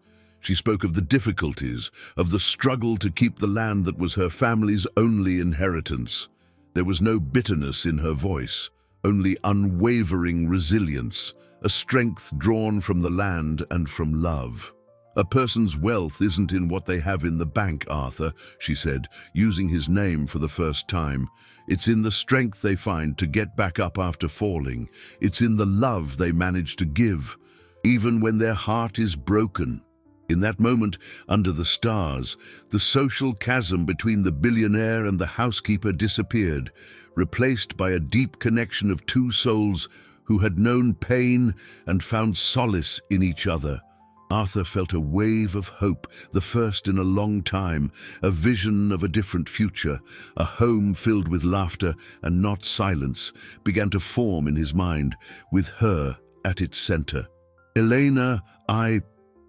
She spoke of the difficulties, of the struggle to keep the land that was her family's only inheritance. There was no bitterness in her voice, only unwavering resilience, a strength drawn from the land and from love. "A person's wealth isn't in what they have in the bank, Arthur," she said, using his name for the first time. "It's in the strength they find to get back up after falling. It's in the love they manage to give, even when their heart is broken." In that moment, under the stars, the social chasm between the billionaire and the housekeeper disappeared, replaced by a deep connection of two souls who had known pain and found solace in each other. Arthur felt a wave of hope, the first in a long time, a vision of a different future, a home filled with laughter and not silence, began to form in his mind, with her at its center. "Elena,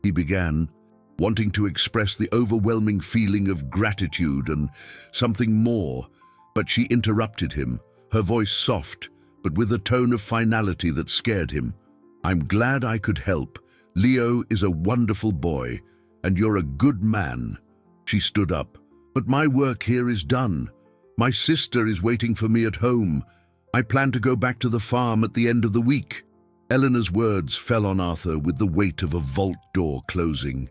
he began, wanting to express the overwhelming feeling of gratitude and something more, but she interrupted him, her voice soft, but with a tone of finality that scared him. "I'm glad I could help. Leo is a wonderful boy, and you're a good man." She stood up. "But my work here is done. My sister is waiting for me at home. I plan to go back to the farm at the end of the week." Eleanor's words fell on Arthur with the weight of a vault door closing.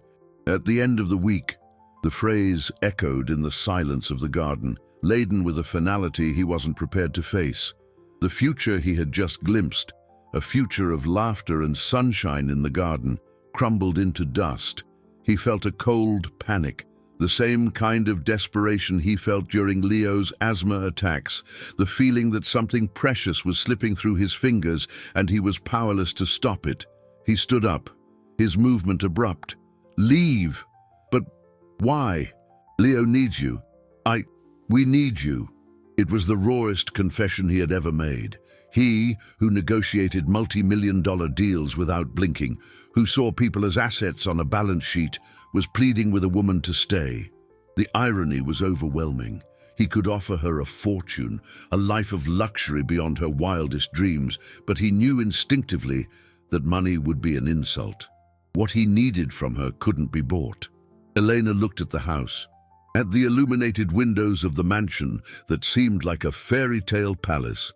"At the end of the week," the phrase echoed in the silence of the garden, laden with a finality he wasn't prepared to face. The future he had just glimpsed, a future of laughter and sunshine in the garden, crumbled into dust. He felt a cold panic, the same kind of desperation he felt during Leo's asthma attacks, the feeling that something precious was slipping through his fingers and he was powerless to stop it. He stood up, his movement abrupt. "Leave! But why? Leo needs you. We need you." It was the rawest confession he had ever made. He, who negotiated multi-million-dollar deals without blinking, who saw people as assets on a balance sheet, was pleading with a woman to stay. The irony was overwhelming. He could offer her a fortune, a life of luxury beyond her wildest dreams, but he knew instinctively that money would be an insult. What he needed from her couldn't be bought. Elena looked at the house, at the illuminated windows of the mansion that seemed like a fairy tale palace.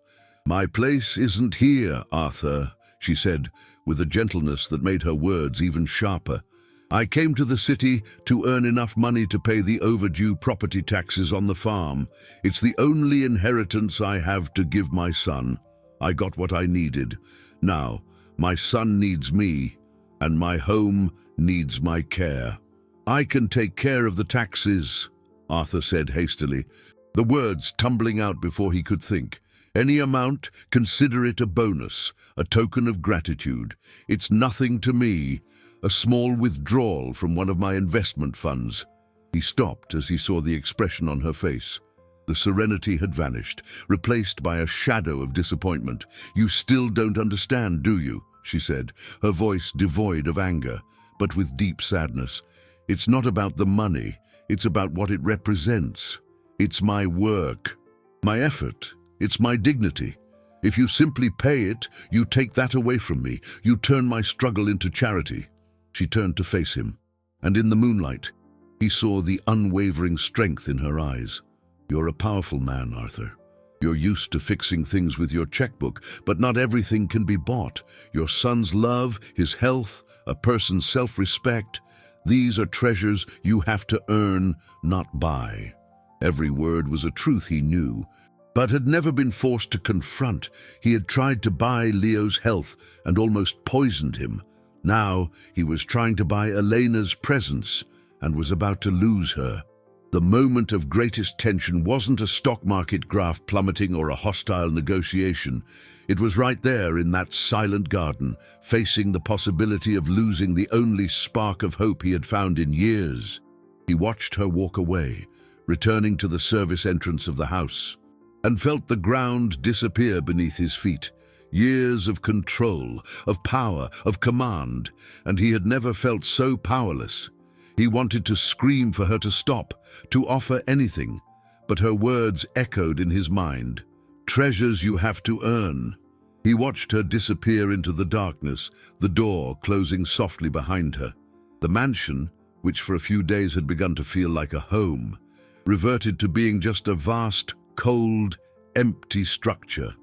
"My place isn't here, Arthur," she said, with a gentleness that made her words even sharper. "I came to the city to earn enough money to pay the overdue property taxes on the farm. It's the only inheritance I have to give my son. I got what I needed. Now, my son needs me, and my home needs my care." "I can take care of the taxes," Arthur said hastily, the words tumbling out before he could think. "Any amount, consider it a bonus, a token of gratitude. It's nothing to me, a small withdrawal from one of my investment funds." He stopped as he saw the expression on her face. The serenity had vanished, replaced by a shadow of disappointment. "You still don't understand, do you?" she said, her voice devoid of anger, but with deep sadness. "It's not about the money, it's about what it represents. It's my work, my effort. It's my dignity. If you simply pay it, you take that away from me. You turn my struggle into charity." She turned to face him, and in the moonlight, he saw the unwavering strength in her eyes. "You're a powerful man, Arthur. You're used to fixing things with your checkbook, but not everything can be bought. Your son's love, his health, a person's self-respect, these are treasures you have to earn, not buy." Every word was a truth he knew, but had never been forced to confront. He had tried to buy Leo's health and almost poisoned him. Now he was trying to buy Elena's presence and was about to lose her. The moment of greatest tension wasn't a stock market graph plummeting or a hostile negotiation. It was right there in that silent garden, facing the possibility of losing the only spark of hope he had found in years. He watched her walk away, returning to the service entrance of the house, and felt the ground disappear beneath his feet. Years of control, of power, of command, and he had never felt so powerless. He wanted to scream for her to stop, to offer anything, but her words echoed in his mind. "Treasures you have to earn." He watched her disappear into the darkness, the door closing softly behind her. The mansion, which for a few days had begun to feel like a home, reverted to being just a vast, cold, empty structure.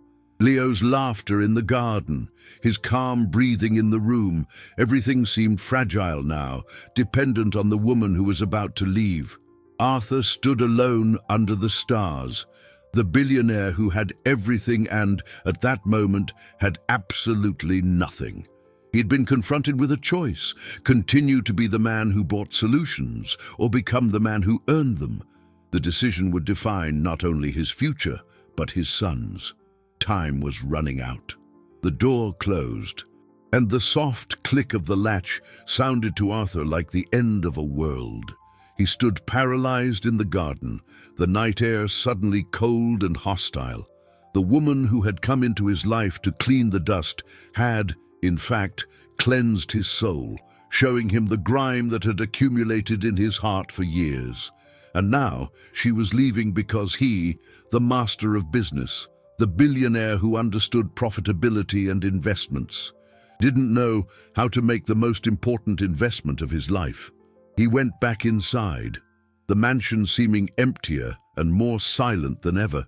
Leo's laughter in the garden, his calm breathing in the room, everything seemed fragile now, dependent on the woman who was about to leave. Arthur stood alone under the stars, the billionaire who had everything and, at that moment, had absolutely nothing. He'd been confronted with a choice: continue to be the man who brought solutions, or become the man who earned them. The decision would define not only his future, but his son's. Time was running out. The door closed, and the soft click of the latch sounded to Arthur like the end of a world. He stood paralyzed in the garden, the night air suddenly cold and hostile. The woman who had come into his life to clean the dust had, in fact, cleansed his soul, showing him the grime that had accumulated in his heart for years. And now she was leaving because he, the master of business, the billionaire who understood profitability and investments, didn't know how to make the most important investment of his life. He went back inside, the mansion seeming emptier and more silent than ever.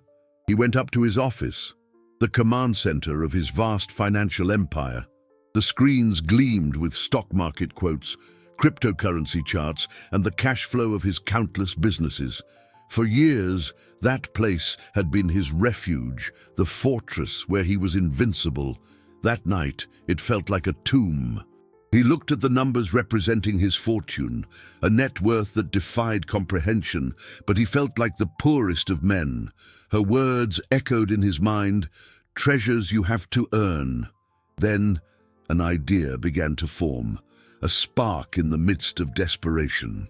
He went up to his office, the command center of his vast financial empire. The screens gleamed with stock market quotes, cryptocurrency charts, and the cash flow of his countless businesses. For years, that place had been his refuge, the fortress where he was invincible. That night, it felt like a tomb. He looked at the numbers representing his fortune, a net worth that defied comprehension, but he felt like the poorest of men. Her words echoed in his mind, "Treasures you have to earn." Then, an idea began to form, a spark in the midst of desperation.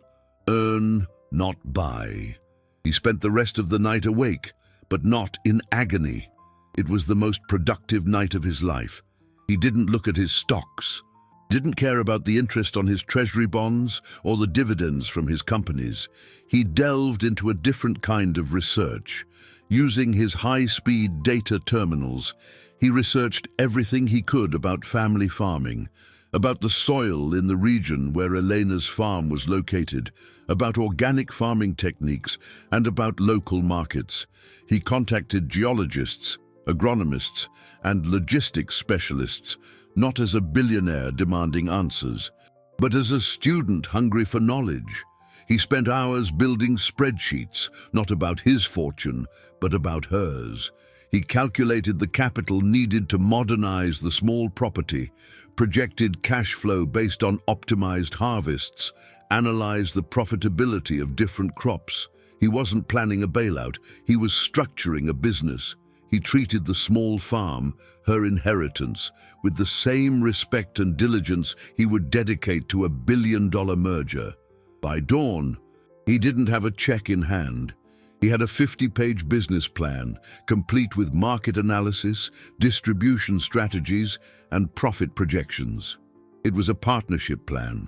Earn, not buy. He spent the rest of the night awake, but not in agony. It was the most productive night of his life. He didn't look at his stocks, didn't care about the interest on his treasury bonds or the dividends from his companies. He delved into a different kind of research. Using his high-speed data terminals, he researched everything he could about family farming, about the soil in the region where Elena's farm was located, about organic farming techniques, and about local markets. He contacted geologists, agronomists, and logistics specialists, not as a billionaire demanding answers, but as a student hungry for knowledge. He spent hours building spreadsheets, not about his fortune, but about hers. He calculated the capital needed to modernize the small property, projected cash flow based on optimized harvests, analyzed the profitability of different crops. He wasn't planning a bailout, he was structuring a business. He treated the small farm, her inheritance, with the same respect and diligence he would dedicate to a billion-dollar merger. By dawn, he didn't have a check in hand. He had a 50-page business plan, complete with market analysis, distribution strategies, and profit projections. It was a partnership plan.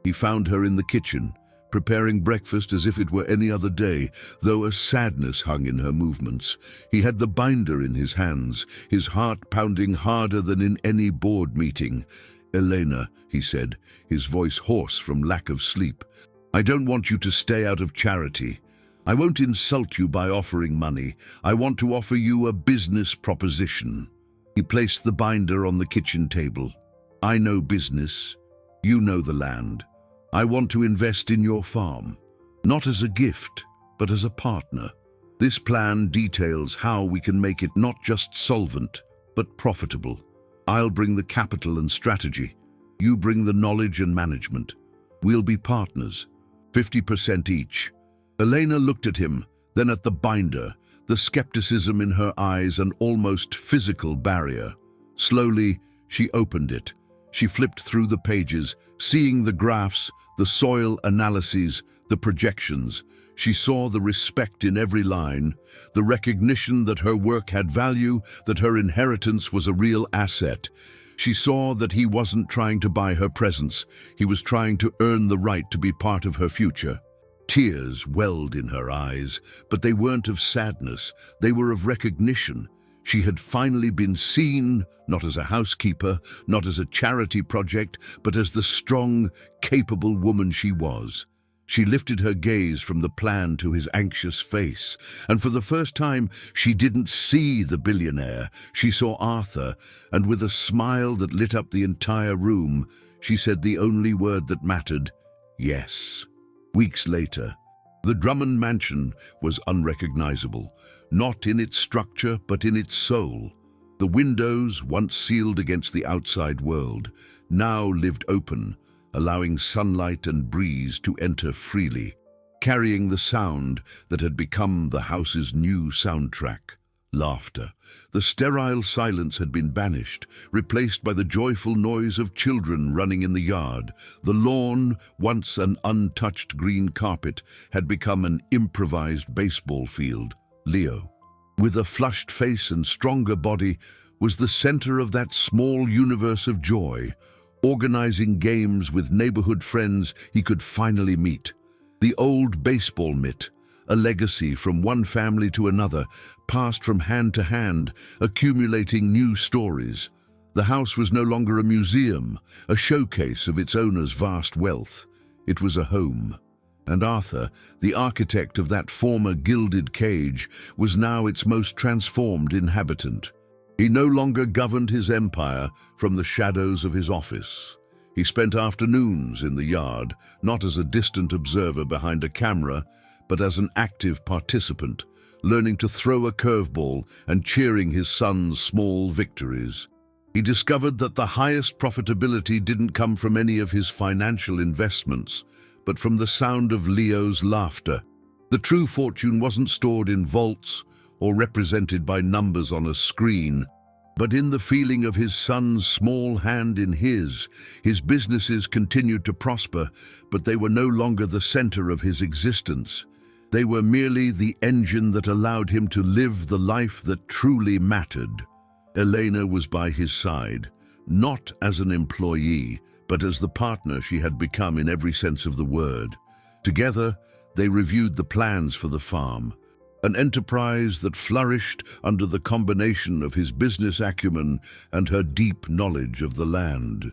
He found her in the kitchen, preparing breakfast as if it were any other day, though a sadness hung in her movements. He had the binder in his hands, his heart pounding harder than in any board meeting. "Elena," he said, his voice hoarse from lack of sleep, "I don't want you to stay out of charity. I won't insult you by offering money. I want to offer you a business proposition." He placed the binder on the kitchen table. "I know business. You know the land. I want to invest in your farm, not as a gift, but as a partner. This plan details how we can make it not just solvent, but profitable. I'll bring the capital and strategy. You bring the knowledge and management. We'll be partners, 50% each." Elena looked at him, then at the binder, the skepticism in her eyes an almost physical barrier. Slowly, she opened it. She flipped through the pages, seeing the graphs, the soil analyses, the projections. She saw the respect in every line, the recognition that her work had value, that her inheritance was a real asset. She saw that he wasn't trying to buy her presence. He was trying to earn the right to be part of her future. Tears welled in her eyes, but they weren't of sadness. They were of recognition. She had finally been seen, not as a housekeeper, not as a charity project, but as the strong, capable woman she was. She lifted her gaze from the plan to his anxious face, and for the first time she didn't see the billionaire. She saw Arthur, and with a smile that lit up the entire room, she said the only word that mattered: yes. Weeks later, the Drummond mansion was unrecognizable, not in its structure but in its soul. The windows, once sealed against the outside world, now lived open, allowing sunlight and breeze to enter freely, carrying the sound that had become the house's new soundtrack: laughter. The sterile silence had been banished, replaced by the joyful noise of children running in the yard. The lawn, once an untouched green carpet, had become an improvised baseball field. Leo, with a flushed face and stronger body, was the center of that small universe of joy, organizing games with neighborhood friends he could finally meet. The old baseball mitt, a legacy from one family to another, passed from hand to hand, accumulating new stories. The house was no longer a museum, a showcase of its owner's vast wealth. It was a home. And Arthur, the architect of that former gilded cage, was now its most transformed inhabitant. He no longer governed his empire from the shadows of his office. He spent afternoons in the yard, not as a distant observer behind a camera, but as an active participant, learning to throw a curveball and cheering his son's small victories. He discovered that the highest profitability didn't come from any of his financial investments, but from the sound of Leo's laughter. The true fortune wasn't stored in vaults or represented by numbers on a screen, but in the feeling of his son's small hand in his. His businesses continued to prosper, but they were no longer the center of his existence. They were merely the engine that allowed him to live the life that truly mattered. Elena was by his side, not as an employee, but as the partner she had become in every sense of the word. Together, they reviewed the plans for the farm, an enterprise that flourished under the combination of his business acumen and her deep knowledge of the land.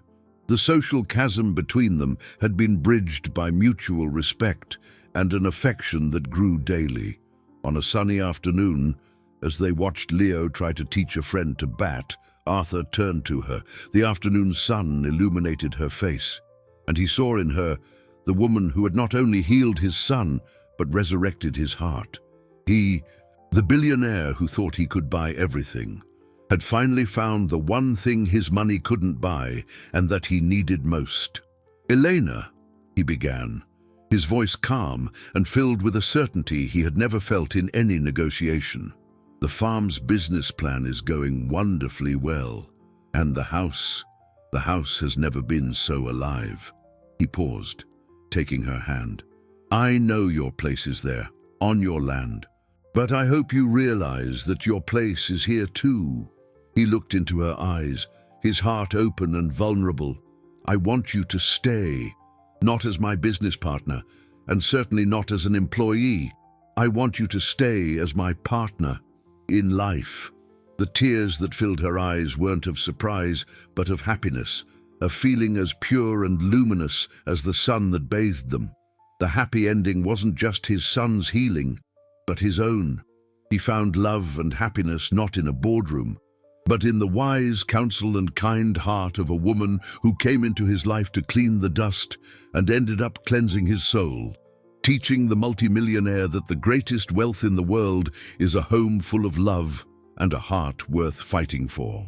The social chasm between them had been bridged by mutual respect and an affection that grew daily. On a sunny afternoon, as they watched Leo try to teach a friend to bat, Arthur turned to her. The afternoon sun illuminated her face, and he saw in her the woman who had not only healed his son, but resurrected his heart. He, the billionaire who thought he could buy everything, had finally found the one thing his money couldn't buy and that he needed most. "Elena," he began, his voice calm and filled with a certainty he had never felt in any negotiation. "The farm's business plan is going wonderfully well, and the house has never been so alive." He paused, taking her hand. "I know your place is there, on your land, but I hope you realize that your place is here too." He looked into her eyes, his heart open and vulnerable. "I want you to stay, not as my business partner, and certainly not as an employee. I want you to stay as my partner in life." The tears that filled her eyes weren't of surprise, but of happiness, a feeling as pure and luminous as the sun that bathed them. The happy ending wasn't just his son's healing, but his own. He found love and happiness not in a boardroom, but in the wise counsel and kind heart of a woman who came into his life to clean the dust and ended up cleansing his soul, teaching the multimillionaire that the greatest wealth in the world is a home full of love and a heart worth fighting for.